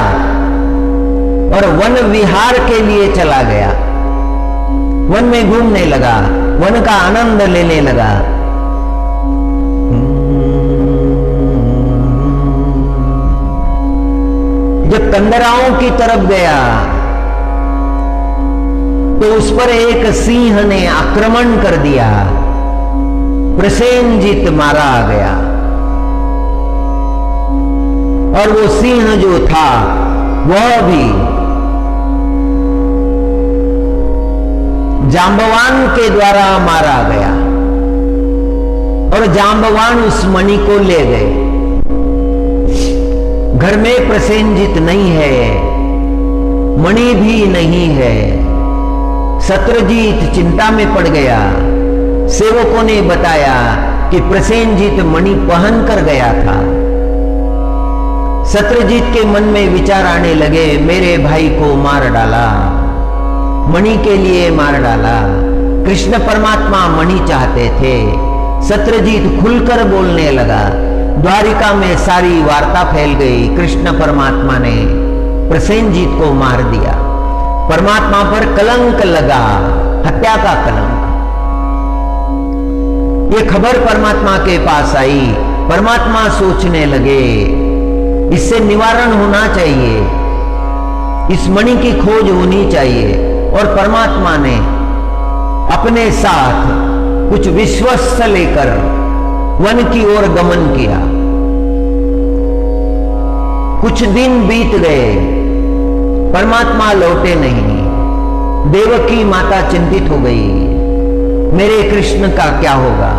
और वन विहार के लिए चला गया। वन में घूमने लगा, वन का आनंद लेने लगा। जब कंदराओं की तरफ गया तो उस पर एक सिंह ने आक्रमण कर दिया। प्रसेनजीत मारा गया। और वो सिंह जो था वह भी जांबवान के द्वारा मारा गया। और जांबवान उस मणि को ले गए। घर में प्रसेनजीत नहीं है, मणि भी नहीं है। सत्रजीत चिंता में पड़ गया। सेवकों ने बताया कि प्रसेनजीत मणि पहन कर गया था। सत्रजीत के मन में विचार आने लगे, मेरे भाई को मार डाला, मणि के लिए मार डाला। कृष्ण परमात्मा मणि चाहते थे। सत्रजीत खुलकर बोलने लगा। द्वारिका में सारी वार्ता फैल गई। कृष्ण परमात्मा ने प्रसेनजीत को मार दिया। परमात्मा पर कलंक लगा, हत्या का कलंक। ये खबर परमात्मा के पास आई। परमात्मा सोचने लगे इससे निवारण होना चाहिए, इस मणि की खोज होनी चाहिए। और परमात्मा ने अपने साथ कुछ विश्वस्त लेकर वन की ओर गमन किया। कुछ दिन बीत गए, परमात्मा लौटे नहीं। देवकी माता चिंतित हो गई, मेरे कृष्ण का क्या होगा?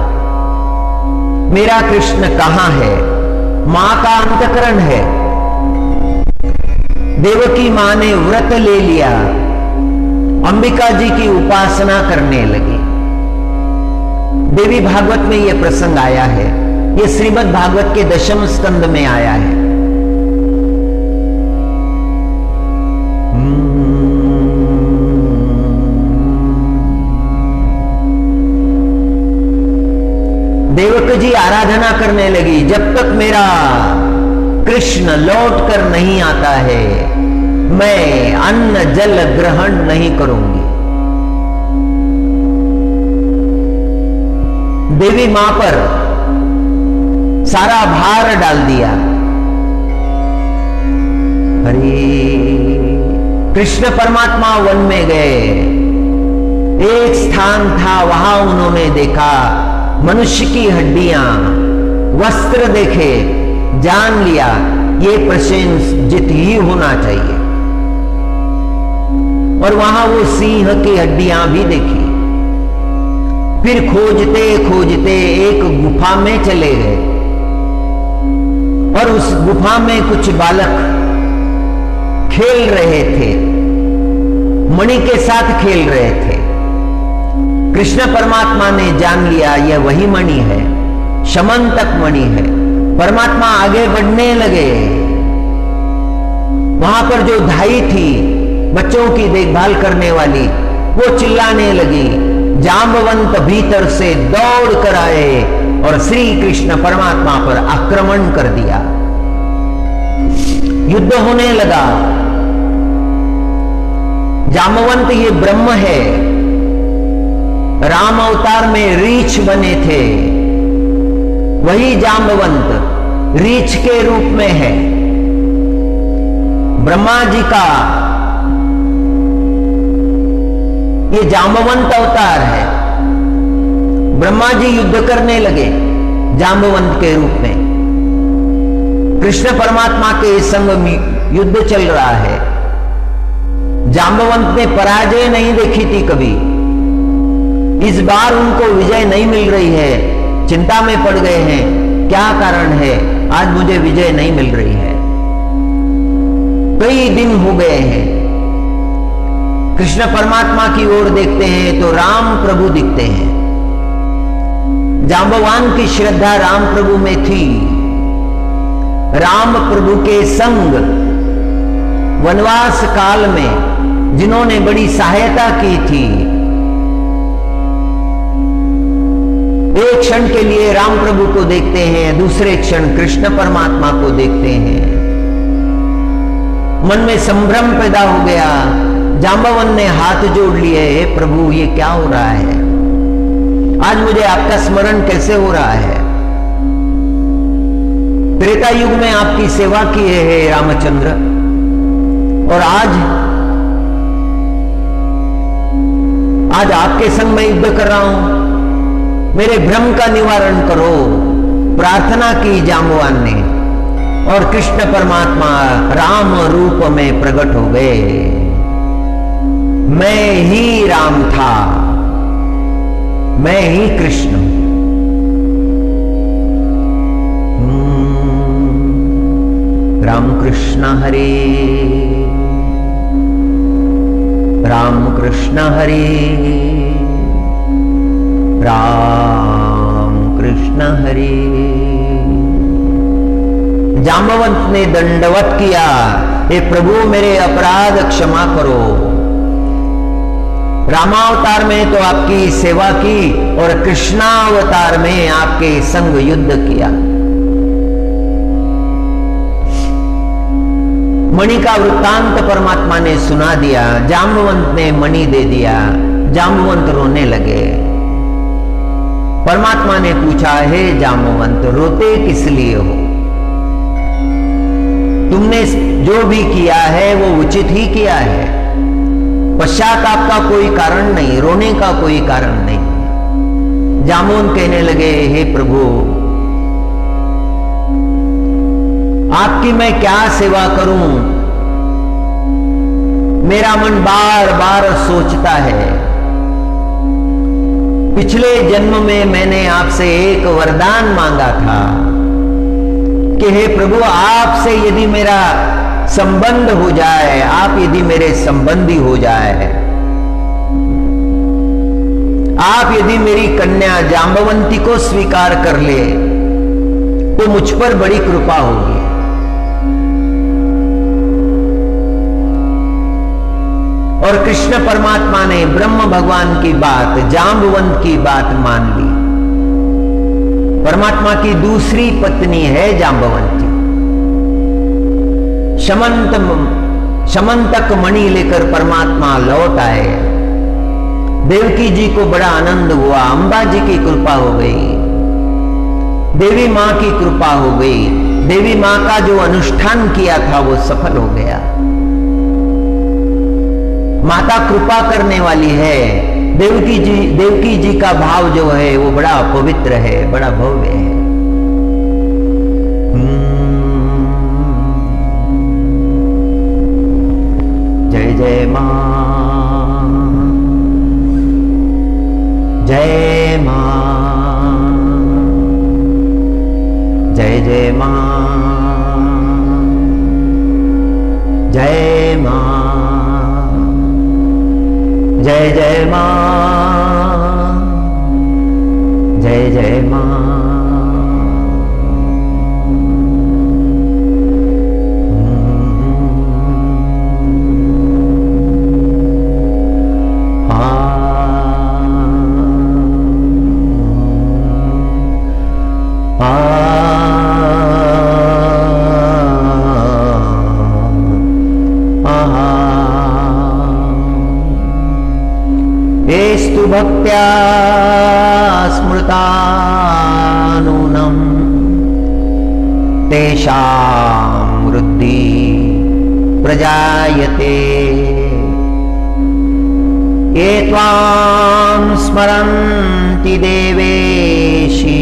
मेरा कृष्ण कहां है? मां का अंतःकरण है। देवकी मां ने व्रत ले लिया, अंबिका जी की उपासना करने लगी। देवी भागवत में यह प्रसंग आया है। यह श्रीमद् भागवत के 10वें स्कंद में आया है। देवकी जी आराधना करने लगी, जब तक मेरा कृष्ण लौट कर नहीं आता है मैं अन्न जल ग्रहण नहीं करूंगी। देवी मां पर सारा भार डाल दिया। अरे कृष्ण परमात्मा वन में गए। एक स्थान था, वहां उन्होंने देखा मनुष्य की हड्डियां, वस्त्र देखे, जान लिया ये प्रसेनजीत ही होना चाहिए। और वहां वो सिंह की हड्डियां भी देखी। फिर खोजते खोजते एक गुफा में चले गए और उस गुफा में कुछ बालक खेल रहे थे, मणि के साथ खेल रहे थे। कृष्ण परमात्मा ने जान लिया यह वही मणि है, शमंतक मणि है। परमात्मा आगे बढ़ने लगे। वहां पर जो धाई थी बच्चों की देखभाल करने वाली, वो चिल्लाने लगी। जांबवंत भीतर से दौड़ कर आए और श्री कृष्ण परमात्मा पर आक्रमण कर दिया। युद्ध होने लगा। जांबवंत ये ब्रह्म है, राम अवतार में रीछ बने थे। वही जांबवंत रीछ के रूप में है। ब्रह्मा जी का ये जांबवंत अवतार है। ब्रह्मा जी युद्ध करने लगे जांबवंत के रूप में। कृष्ण परमात्मा के संग में युद्ध चल रहा है। जांबवंत ने पराजय नहीं देखी थी कभी। इस बार उनको विजय नहीं मिल रही है। चिंता में पड़ गए हैं, क्या कारण है आज मुझे विजय नहीं मिल रही है। कई दिन हो गए हैं। कृष्ण परमात्मा की ओर देखते हैं तो राम प्रभु दिखते हैं। जांबवान की श्रद्धा राम प्रभु में थी। राम प्रभु के संग वनवास काल में जिन्होंने बड़ी सहायता की थी, एक क्षण के लिए राम प्रभु को देखते हैं, दूसरे क्षण कृष्ण परमात्मा को देखते हैं। मन में संभ्रम पैदा हो गया। जांबवन ने हाथ जोड़ लिए, हे प्रभु ये क्या हो रहा है, आज मुझे आपका स्मरण कैसे हो रहा है। त्रेता युग में आपकी सेवा की है हे रामचंद्र, और आज आपके संग मैं युद्ध कर रहा हूं, मेरे भ्रम का निवारण करो। प्रार्थना की जांबवान ने, और कृष्ण परमात्मा राम रूप में प्रकट हो गए। मैं ही राम था, मैं ही कृष्ण। राम कृष्ण हरे, राम कृष्ण हरे, राम कृष्ण हरे। जांबवंत ने दंडवत किया, हे प्रभु मेरे अपराध क्षमा करो। रामावतार में तो आपकी सेवा की और कृष्णावतार में आपके संग युद्ध किया। मणि का वृत्तांत परमात्मा ने सुना दिया। जांबवंत ने मणि दे दिया। जांबवंत रोने लगे। परमात्मा ने पूछा, हे जांबवंत रोते किस लिए हो? तुमने जो भी किया है वो उचित ही किया है। पश्चाताप का कोई कारण नहीं, रोने का कोई कारण नहीं। जामुन कहने लगे, हे प्रभु आपकी मैं क्या सेवा करूं? मेरा मन बार बार सोचता है। पिछले जन्म में मैंने आपसे एक वरदान मांगा था कि हे प्रभु आपसे यदि मेरा संबंध हो जाए, आप यदि मेरे संबंधी हो जाए, आप यदि मेरी कन्या जांबवंती को स्वीकार कर ले तो मुझ पर बड़ी कृपा होगी। और कृष्ण परमात्मा ने ब्रह्म भगवान की बात, जांबवंत की बात मान ली। परमात्मा की दूसरी पत्नी है जांबवंती। शमंतक मणि लेकर परमात्मा लौट आए। देवकी जी को बड़ा आनंद हुआ। अंबा जी की कृपा हो गई, देवी मां की कृपा हो गई। देवी मां का जो अनुष्ठान किया था वो सफल हो गया। माता कृपा करने वाली है। देवकी जी का भाव जो है वो बड़ा पवित्र है, बड़ा भव्य है। जय जय मां, जय जय जय मां, जय मां, जय जय मां, जय जय मां। एस्तु भक्त्या स्मृतानूनं तेषां वृद्धि प्रजायते। ये त्वां स्मरन्ति देवेशि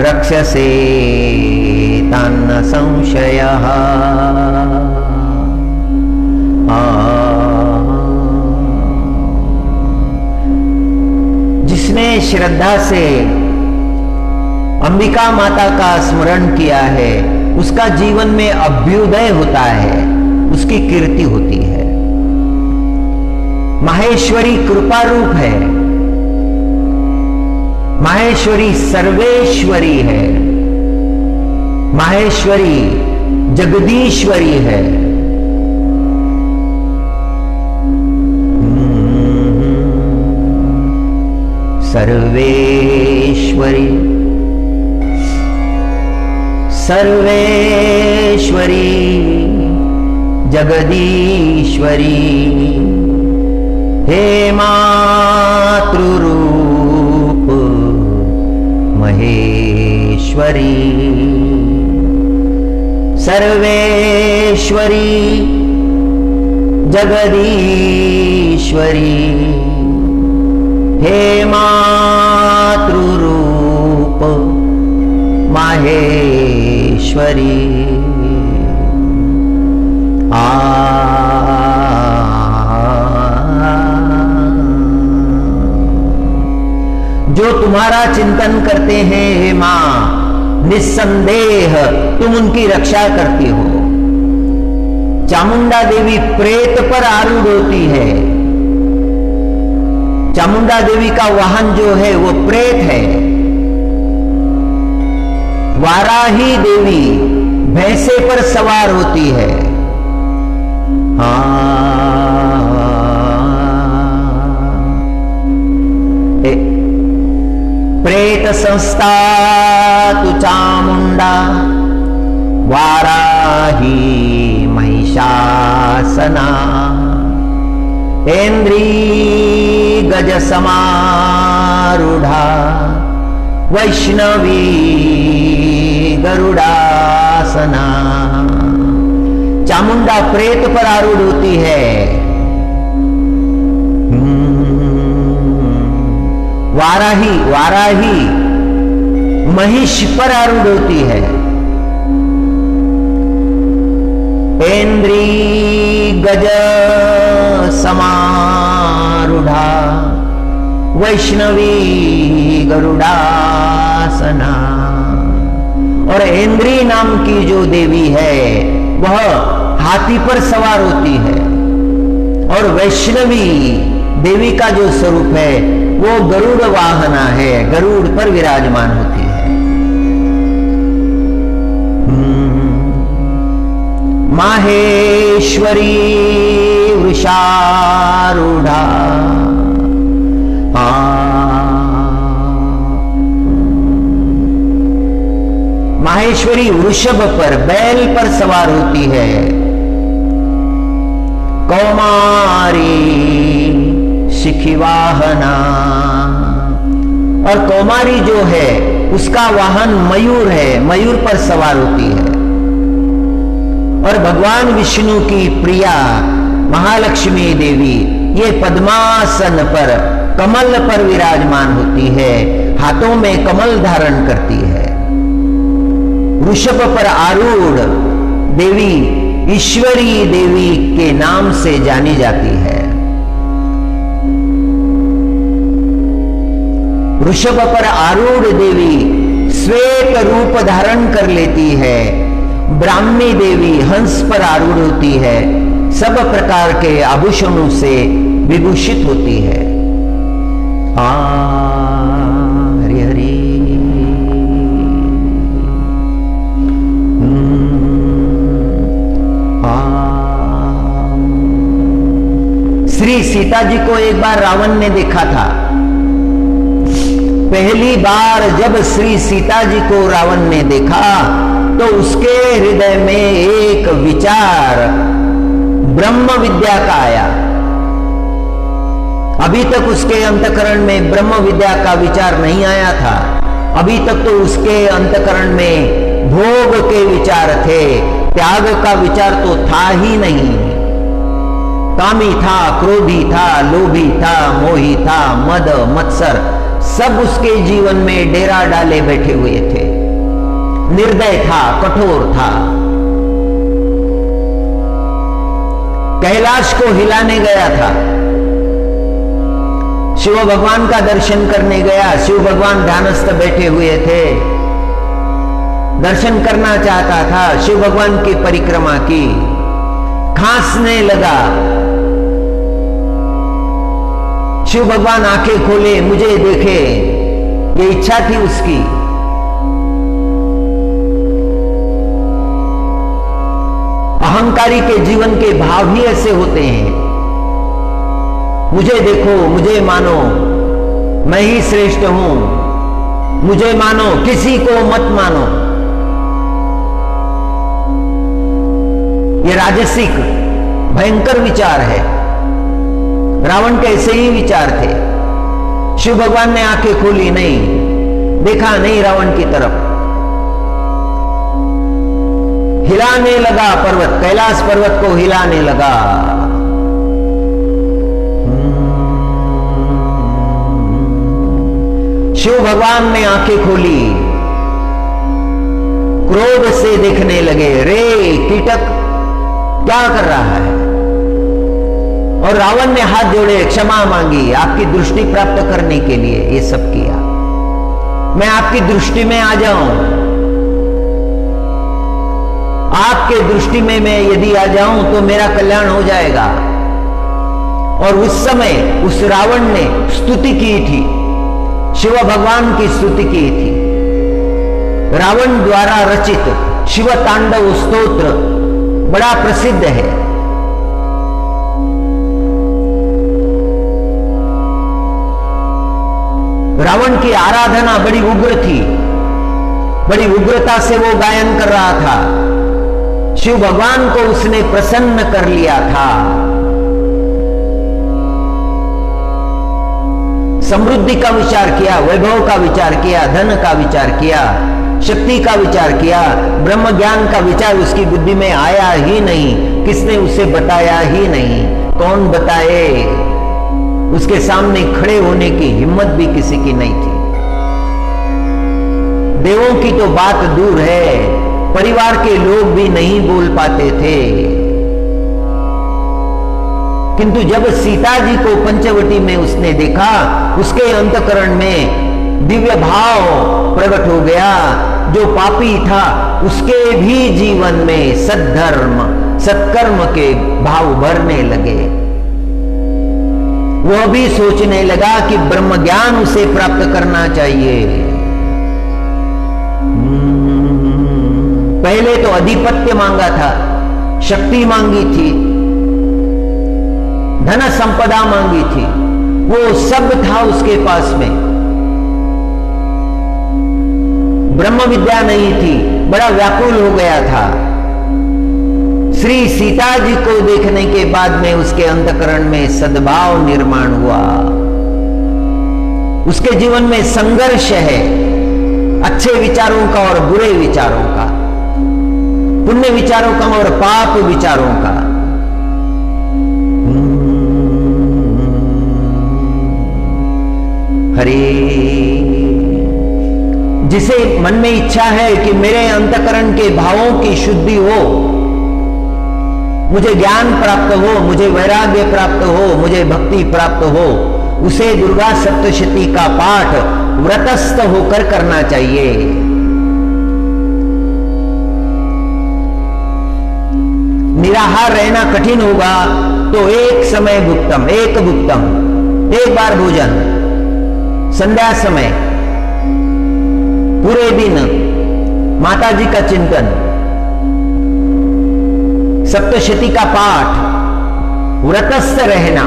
रक्षसे तन्न संशयः। जिसने श्रद्धा से अंबिका माता का स्मरण किया है उसका जीवन में अभ्युदय होता है, उसकी कीर्ति होती है। माहेश्वरी कृपा रूप है, माहेश्वरी सर्वेश्वरी है, माहेश्वरी जगदीश्वरी है। सर्वेश्वरी सर्वेश्वरी जगदीश्वरी हे मातृरूप महेश्वरी। सर्वेश्वरी जगदीश्वरी हे मातृरूप माहेश्वरी। जो तुम्हारा चिंतन करते हैं हे मां, निस्संदेह तुम उनकी रक्षा करती हो। चामुंडा देवी प्रेत पर आरूढ़ होती है। चामुंडा देवी का वाहन जो है वो प्रेत है। वाराही देवी भैंसे पर सवार होती है। प्रेत संस्था तु चामुंडा वाराही महिषासना। ऐन्द्री गज समारूढ़ा वैष्णवी गरुड़ासना। चामुंडा प्रेत पर आरूढ़ होती है। वाराही महिष पर आरूढ़ होती है। ऐन्द्री गज समारूढ़ा वैष्णवी गरुड़ासना। और ऐन्द्री नाम की जो देवी है वह हाथी पर सवार होती है। और वैष्णवी देवी का जो स्वरूप है वो गरुड़ वाहना है, गरुड़ पर विराजमान होती है। माहेश्वरी वृषारूढ़ा माहेश्वरी वृषभ पर बैल पर सवार होती है। कौमारी शिखिवाहना। और कौमारी जो है उसका वाहन मयूर है, मयूर पर सवार होती है। और भगवान विष्णु की प्रिया महालक्ष्मी देवी ये पद्मासन पर कमल पर विराजमान होती है, हाथों में कमल धारण करती है। वृषभ पर आरूढ़ देवी ईश्वरी देवी के नाम से जानी जाती है। वृषभ पर आरूढ़ देवी श्वेत रूप धारण कर लेती है। ब्राह्मी देवी हंस पर आरूढ़ होती है, सब प्रकार के आभूषणों से विभूषित होती है। हरि हरि। श्री सीता जी को एक बार रावण ने देखा था। पहली बार जब श्री सीता जी को रावण ने देखा तो उसके हृदय में एक विचार ब्रह्म विद्या का आया। अभी तक उसके अंतःकरण में ब्रह्म विद्या का विचार नहीं आया था। अभी तक तो उसके अंतःकरण में भोग के विचार थे, त्याग का विचार तो था ही नहीं। कामी था, क्रोधी था, लोभी था, मोही था, मद मत्सर सब उसके जीवन में डेरा डाले बैठे हुए थे। निर्दय था, कठोर था। कैलाश को हिलाने गया था, शिव भगवान का दर्शन करने गया। शिव भगवान ध्यानस्थ बैठे हुए थे, दर्शन करना चाहता था, शिव भगवान की परिक्रमा की। खांसने लगा। शिव भगवान आंखें खोले, मुझे देखे, ये इच्छा थी उसकी। अहंकारी के जीवन के भाव ही ऐसे होते हैं। मुझे देखो, मुझे मानो, मैं ही श्रेष्ठ हूं, मुझे मानो, किसी को मत मानो। ये राजसिक भयंकर विचार है। रावण के ऐसे ही विचार थे। शिव भगवान ने आंखें खोली नहीं, देखा नहीं रावण की तरफ। हिलाने लगा पर्वत, कैलाश पर्वत को हिलाने लगा। शिव भगवान ने आंखें खोली, क्रोध से देखने लगे, रे कीटक क्या कर रहा है। और रावण ने हाथ जोड़े, क्षमा मांगी, आपकी दृष्टि प्राप्त करने के लिए ये सब किया। मैं आपकी दृष्टि में आ जाऊं, आपके दृष्टि में मैं यदि आ जाऊं तो मेरा कल्याण हो जाएगा। और उस समय उस रावण ने स्तुति की थी, शिव भगवान की स्तुति की थी। रावण द्वारा रचित शिव तांडव स्तोत्र बड़ा प्रसिद्ध है। रावण की आराधना बड़ी उग्र थी, बड़ी उग्रता से वो गायन कर रहा था। शिव भगवान को उसने प्रसन्न कर लिया था। समृद्धि का विचार किया, वैभव का विचार किया, धन का विचार किया, शक्ति का विचार किया, ब्रह्म ज्ञान का विचार उसकी बुद्धि में आया ही नहीं। किसने उसे बताया ही नहीं। कौन बताए। उसके सामने खड़े होने की हिम्मत भी किसी की नहीं थी। देवों की तो बात दूर है, परिवार के लोग भी नहीं बोल पाते थे। किंतु जब सीता जी को पंचवटी में उसने देखा, उसके अंतःकरण में दिव्य भाव प्रकट हो गया। जो पापी था उसके भी जीवन में सद्धर्म सत्कर्म के भाव भरने लगे। वह भी सोचने लगा कि ब्रह्म ज्ञान उसे प्राप्त करना चाहिए। पहले तो अधिपत्य मांगा था, शक्ति मांगी थी, धन संपदा मांगी थी, वो सब था उसके पास में। ब्रह्म विद्या नहीं थी, बड़ा व्याकुल हो गया था। श्री सीता जी को देखने के बाद में उसके अंतःकरण में सद्भाव निर्माण हुआ। उसके जीवन में संघर्ष है, अच्छे विचारों का और बुरे विचारों का, पुण्य विचारों का और पाप विचारों का। हरे, जिसे मन में इच्छा है कि मेरे अंतःकरण के भावों की शुद्धि हो, मुझे ज्ञान प्राप्त हो, मुझे वैराग्य प्राप्त हो, मुझे भक्ति प्राप्त हो, उसे दुर्गा सप्तशती का पाठ व्रतस्थ होकर करना चाहिए। निराहार रहना कठिन होगा तो एक समय भुक्तम, एक भुक्तम, एक बार भोजन, संध्या समय, पूरे दिन माता जी का चिंतन, सप्तशती का पाठ, व्रतस्थ रहना।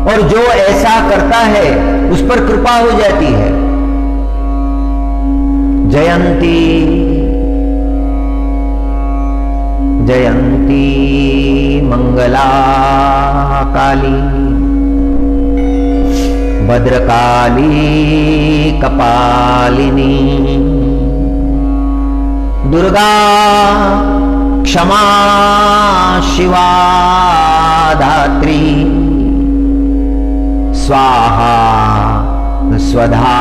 और जो ऐसा करता है उस पर कृपा हो जाती है। जयंती जयंती मंगला काली भद्रकाली कपालिनी दुर्गा क्षमा शिवा धात्री स्वाहा स्वधा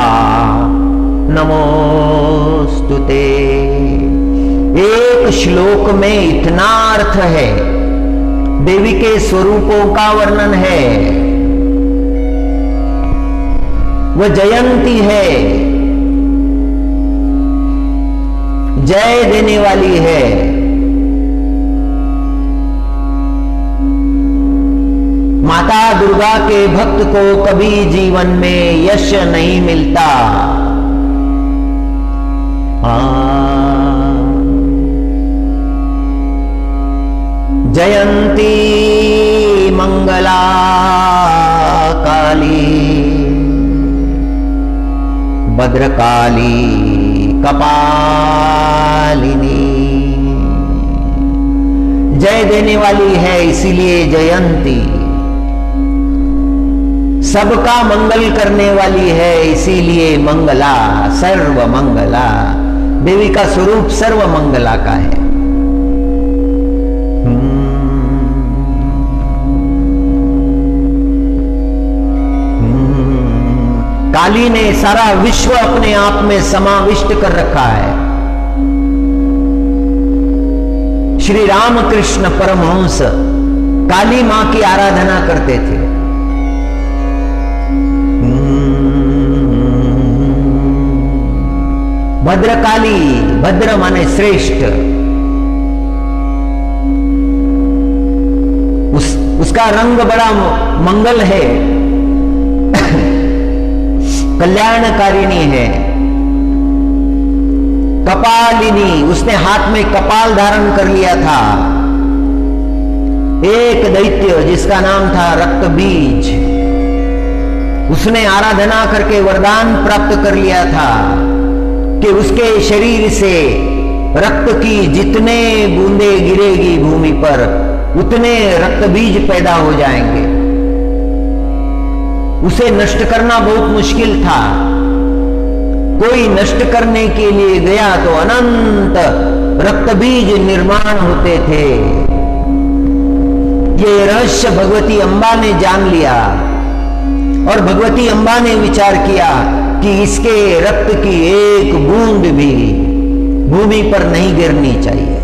नमोस्तुते। एक श्लोक में इतना अर्थ है, देवी के स्वरूपों का वर्णन है। वह जयंती है, जय देने वाली है। माता दुर्गा के भक्त को कभी जीवन में यश नहीं मिलता। जयंती मंगला काली भद्रकाली कपालिनी। जय देने वाली है इसीलिए जयंती, सबका मंगल करने वाली है इसीलिए मंगला, सर्व मंगला। देवी का स्वरूप सर्व मंगला का है। काली ने सारा विश्व अपने आप में समाविष्ट कर रखा है। श्री रामकृष्ण परमहंस काली मां की आराधना करते थे। भद्रकाली, भद्र माने श्रेष्ठ, उसका रंग बड़ा मंगल है, कल्याणकारिणी है। कपालिनी, उसने हाथ में कपाल धारण कर लिया था। एक दैत्य जिसका नाम था रक्तबीज, उसने आराधना करके वरदान प्राप्त कर लिया था कि उसके शरीर से रक्त की जितने बूंदे गिरेगी भूमि पर उतने रक्तबीज पैदा हो जाएंगे। उसे नष्ट करना बहुत मुश्किल था। कोई नष्ट करने के लिए गया तो अनंत रक्तबीज निर्माण होते थे। ये रहस्य भगवती अम्बा ने जान लिया और भगवती अम्बा ने विचार किया कि इसके रक्त की एक बूंद भी भूमि पर नहीं गिरनी चाहिए।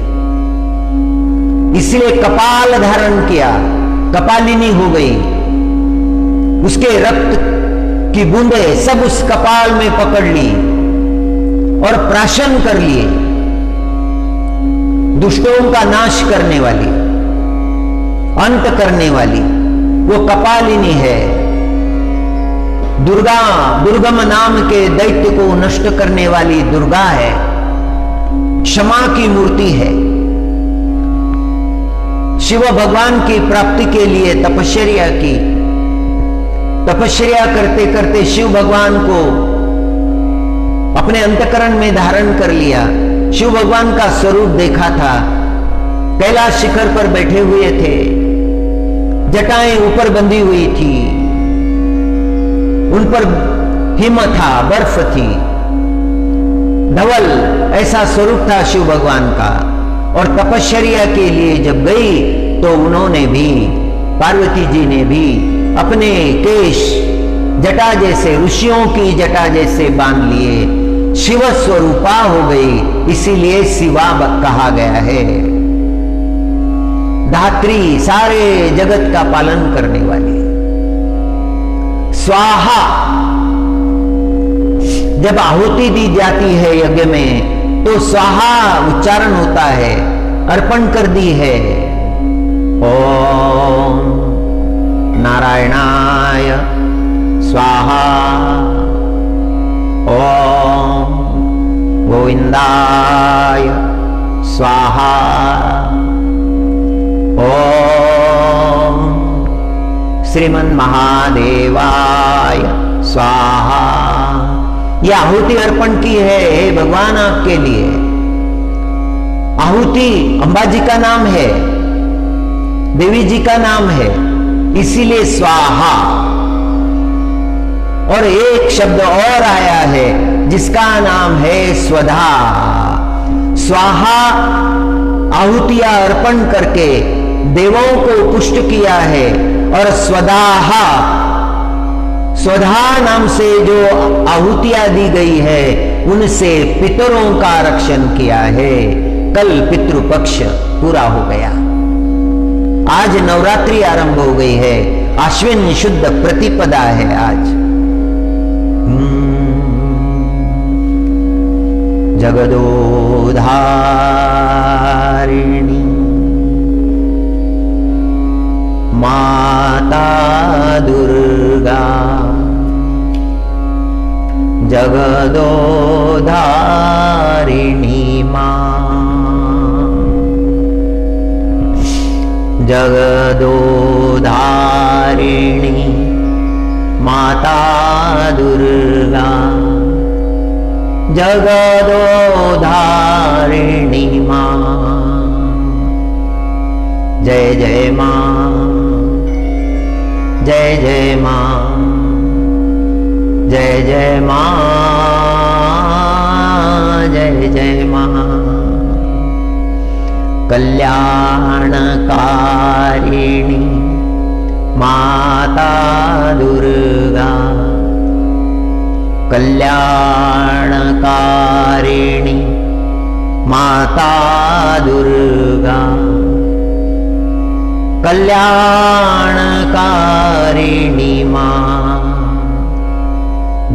इसलिए कपाल धारण किया, कपालिनी हो गई। उसके रक्त की बूंदें सब उस कपाल में पकड़ ली और प्राशन कर लिए। दुष्टों का नाश करने वाली, अंत करने वाली वो कपालिनी है। दुर्गा, दुर्गम नाम के दैत्य को नष्ट करने वाली दुर्गा है। क्षमा की मूर्ति है। शिव भगवान की प्राप्ति के लिए तपश्चर्या की। तपश्चर्या करते करते शिव भगवान को अपने अंतकरण में धारण कर लिया। शिव भगवान का स्वरूप देखा था। कैलाश शिखर पर बैठे हुए थे, जटाएं ऊपर बंधी हुई थी, उन पर हिम था, बर्फ थी, धवल ऐसा स्वरूप था शिव भगवान का। और तपश्चर्या के लिए जब गई तो उन्होंने भी, पार्वती जी ने भी अपने केश जटा जैसे, ऋषियों की जटा जैसे बांध लिए, शिव स्वरूपा हो गई। इसीलिए शिवा कहा गया है। धात्री, सारे जगत का पालन करने वाली। स्वाहा, जब आहुति दी जाती है यज्ञ में तो स्वाहा उच्चारण होता है, अर्पण कर दी है। ओम नारायणाय स्वाहा, ओम गोविंदाय स्वाहा, ओम श्रीमन महादेवाय स्वाहा। यह आहुति अर्पण की है हे भगवान आपके लिए। आहुति अंबा जी का नाम है, देवी जी का नाम है, इसीलिए स्वाहा। और एक शब्द और आया है जिसका नाम है स्वधा। स्वाहा आहुतियां अर्पण करके देवों को पुष्ट किया है, और स्वधाहा, स्वधा नाम से जो आहुतियां दी गई है उनसे पितरों का रक्षण किया है। कल पितृपक्ष पूरा हो गया, आज नवरात्रि आरंभ हो गई है, आश्विन शुद्ध प्रतिपदा है आज। जगदोधारिणी माता दुर्गा, जगदोधारिणी मां, जगदोधारिणी माता दुर्गा, जगदोधारिणी मां। जय जय मां, जय जय मां, जय जय मां, जय जय मां। कल्याणकारिणी माता दुर्गा, कल्याणकारिणी माता दुर्गा, कल्याणकारिणी मां।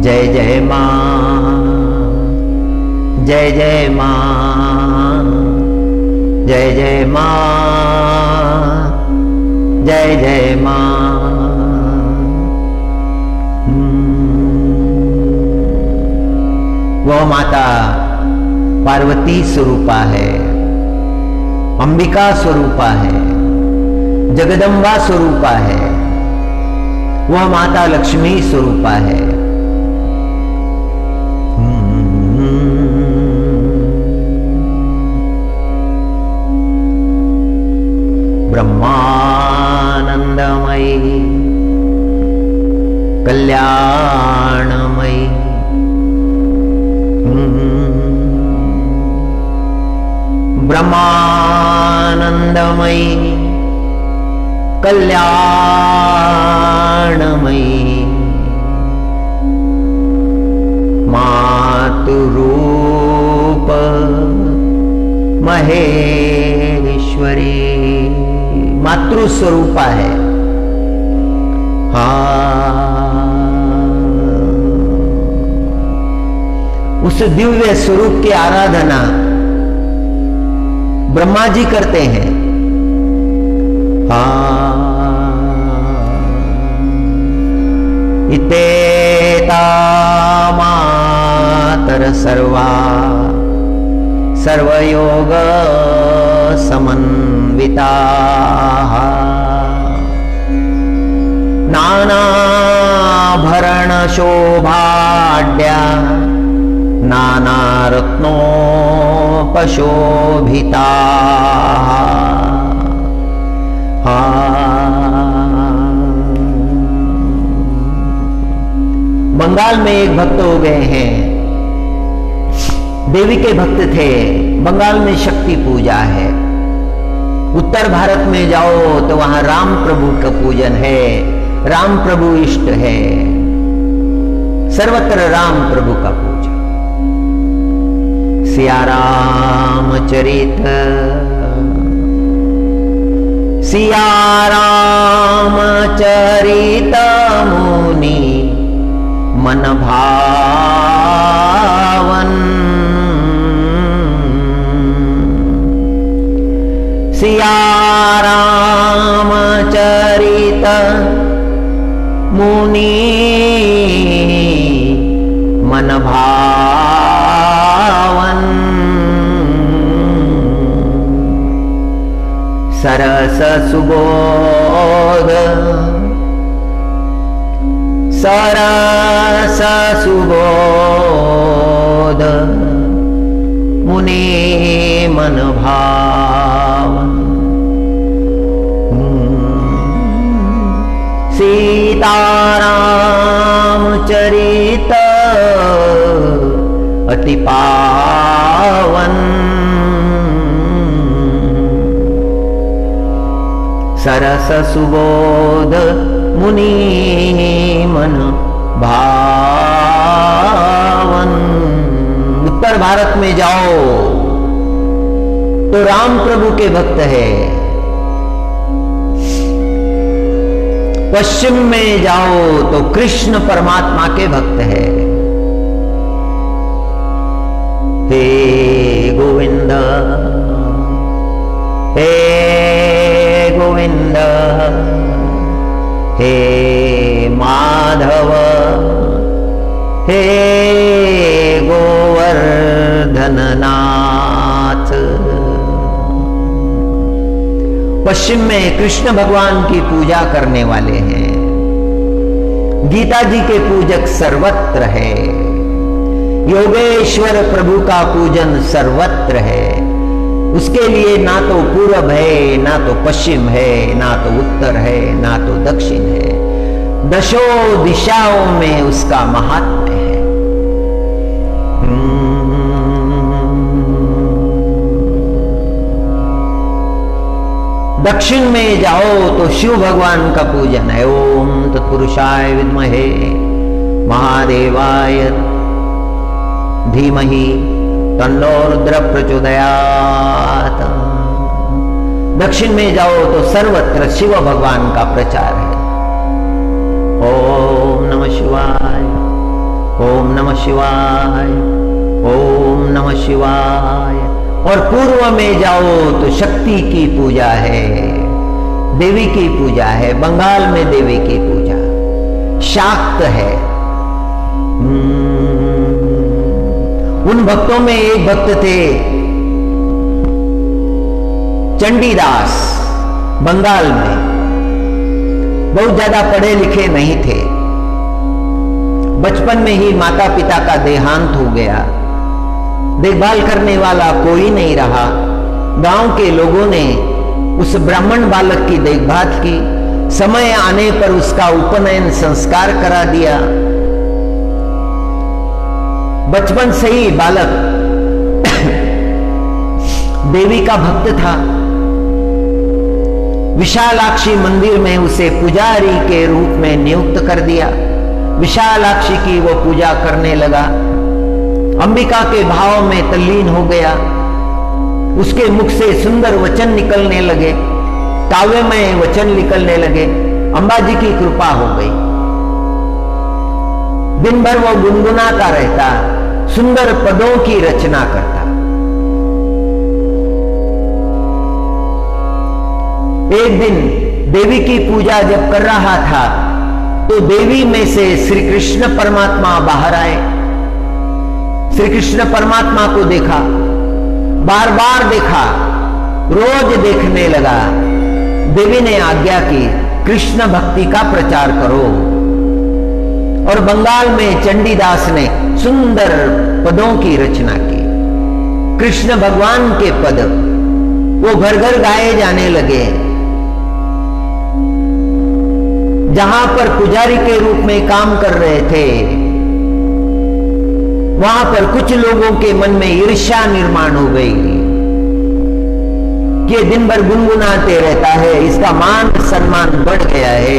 जय जय मां, जय जय मां, जय जय मां, जय जय मां। वो माता पार्वती स्वरूपा है, अंबिका स्वरूपा है, जगदम्बा स्वरूपा है, वह माता लक्ष्मी स्वरूपा है। ब्रह्मानंदमयी कल्याणमयी, ब्रह्मानंदमयी कल्याणमयी, मातृरूप महेश्वरी, मातृ स्वरूपा है। उस दिव्य स्वरूप की आराधना ब्रह्मा जी करते हैं। इतेता मातर सर्वा सर्वयोग समन्विता, नानाभरण शोभाढ्या नानारत्नोपशोभिता। बंगाल में एक भक्त हो गए हैं, देवी के भक्त थे। बंगाल में शक्ति पूजा है। उत्तर भारत में जाओ तो वहां राम प्रभु का पूजन है, राम प्रभु इष्ट है, सर्वत्र राम प्रभु का पूजन। सिया रामचरित, सिया रामचरित मुनि मन भावन, मुनि मन भावन, सरस सुबोध सरस सुबोध मुनि मन भावन। सीताराम चरित अति पावन, सरस सुबोध मुनि मन भावन। उत्तर भारत में जाओ तो राम प्रभु के भक्त है, पश्चिम में जाओ तो कृष्ण परमात्मा के भक्त है। हे गोविंद हे गोविंद हे माधव हे गोवर्धननाथ। पश्चिम में कृष्ण भगवान की पूजा करने वाले हैं, गीता जी के पूजक सर्वत्र है, योगेश्वर प्रभु का पूजन सर्वत्र है। उसके लिए ना तो पूरब है, ना तो पश्चिम है, ना तो उत्तर है, ना तो दक्षिण है। दशों दिशाओं में उसका महात्म्य है। दक्षिण में जाओ तो शिव भगवान का पूजन है। ओम तत्पुरुषाय विद्महे महादेवाय धीमहि तन्नो रुद्र प्रचोदयात्। दक्षिण में जाओ तो सर्वत्र शिव भगवान का प्रचार है। ओम नमः शिवाय ओम नमः शिवाय ओम नमः शिवाय। और पूर्व में जाओ तो शक्ति की पूजा है, देवी की पूजा है। बंगाल में देवी की पूजा, शाक्त है। उन भक्तों में एक भक्त थे चंडीदास, बंगाल में, बहुत ज्यादा पढ़े लिखे नहीं थे। बचपन में ही माता पिता का देहांत हो गया, देखभाल करने वाला कोई नहीं रहा। गांव के लोगों ने उस ब्राह्मण बालक की देखभाल की। समय आने पर उसका उपनयन संस्कार करा दिया। बचपन से ही बालक देवी का भक्त था। विशालाक्षी मंदिर में उसे पुजारी के रूप में नियुक्त कर दिया। विशालाक्षी की वो पूजा करने लगा, अंबिका के भाव में तल्लीन हो गया। उसके मुख से सुंदर वचन निकलने लगे, काव्यमय वचन निकलने लगे। अंबा जी की कृपा हो गई। दिन भर वो गुनगुनाता रहता, सुंदर पदों की रचना करता। एक दिन देवी की पूजा जब कर रहा था तो देवी में से श्री कृष्ण परमात्मा बाहर आए। श्री कृष्ण परमात्मा को देखा, बार बार देखा, रोज देखने लगा। देवी ने आज्ञा की, कृष्ण भक्ति का प्रचार करो। और बंगाल में चंडीदास ने सुंदर पदों की रचना की। कृष्ण भगवान के पद वो घर घर गाए जाने लगे। जहां पर पुजारी के रूप में काम कर रहे थे, वहां पर कुछ लोगों के मन में ईर्ष्या निर्माण हो गई कि दिन भर गुनगुनाते रहता है, इसका मान सम्मान बढ़ गया है,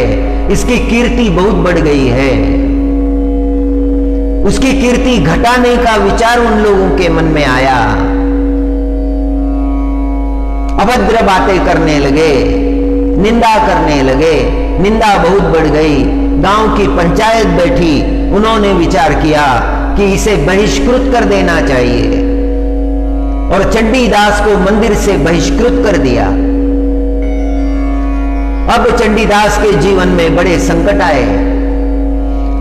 इसकी कीर्ति बहुत बढ़ गई है। उसकी कीर्ति घटाने का विचार उन लोगों के मन में आया। अभद्र बातें करने लगे, निंदा करने लगे। निंदा बहुत बढ़ गई। गांव की पंचायत बैठी, उन्होंने विचार किया कि इसे बहिष्कृत कर देना चाहिए और चंडीदास को मंदिर से बहिष्कृत कर दिया। अब चंडीदास के जीवन में बड़े संकट आए।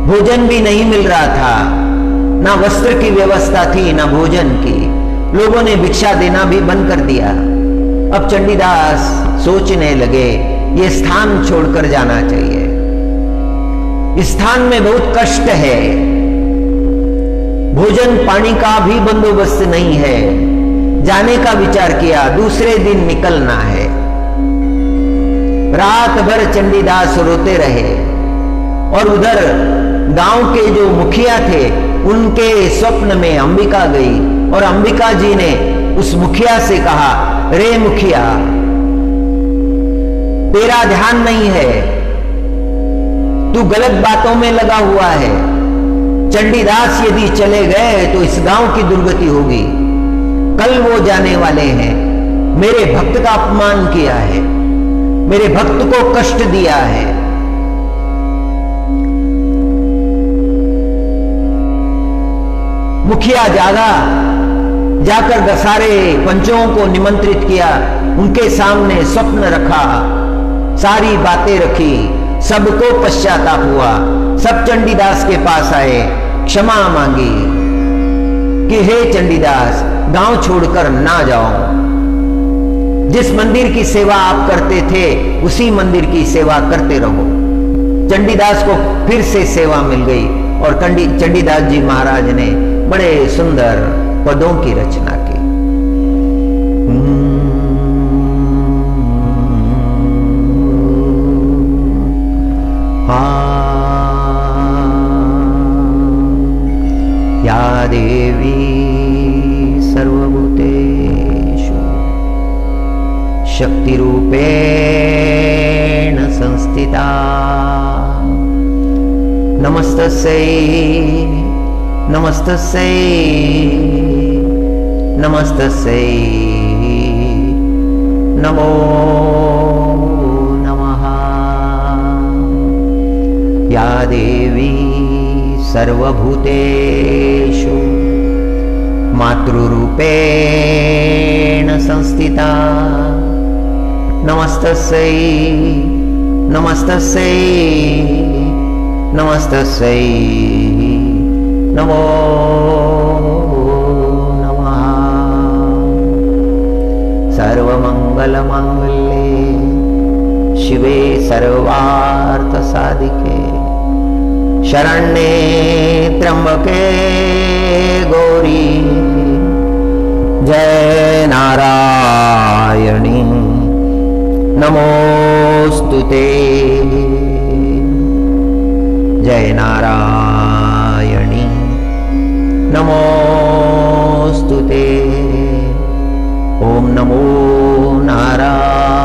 भोजन भी नहीं मिल रहा था, ना वस्त्र की व्यवस्था थी, ना भोजन की। लोगों ने भिक्षा देना भी बंद कर दिया। अब चंडीदास सोचने लगे, ये स्थान छोड़कर जाना चाहिए। इस स्थान में बहुत कष्ट है, भोजन पानी का भी बंदोबस्त नहीं है। जाने का विचार किया, दूसरे दिन निकलना है। रात भर चंडीदास रोते रहे और उधर गांव के जो मुखिया थे उनके स्वप्न में अंबिका गई और अंबिका जी ने उस मुखिया से कहा, रे मुखिया, तेरा ध्यान नहीं है, तू गलत बातों में लगा हुआ है। चंडीदास यदि चले गए तो इस गांव की दुर्गति होगी। कल वो जाने वाले हैं, मेरे भक्त का अपमान किया है, मेरे भक्त को कष्ट दिया है। मुखिया जागा, जाकर सारे पंचों को निमंत्रित किया, उनके सामने स्वप्न रखा, सारी बातें रखी, सबको पश्चाताप हुआ। सब चंडीदास के पास आए, क्षमा मांगी कि हे चंडीदास, गांव छोड़कर ना जाओ। जिस मंदिर की सेवा आप करते थे उसी मंदिर की सेवा करते रहो। चंडीदास को फिर से सेवा मिल गई और चंडीदास जी महाराज ने बड़े सुंदर पदों की रचना की। या देवी सर्वभूतेषु शक्ति रूपेण संस्थिता, नमस्तस्यै नमस्तस्यै नमस्तस्यै नमो नमः। या देवी सर्वभूतेषु मातृरूपेण संस्थिता, नमस्तस्यै नमस्तस्यै नमस्तस्यै नमो नमः। सर्वमंगलमांगल्ये शिवे सर्वार्थसाधिके शरण्ये त्र्यंबके गौरी जय नारायणी नमोस्तुते। जय नारायणी नमोस्तुते। ओम नमो नारायण।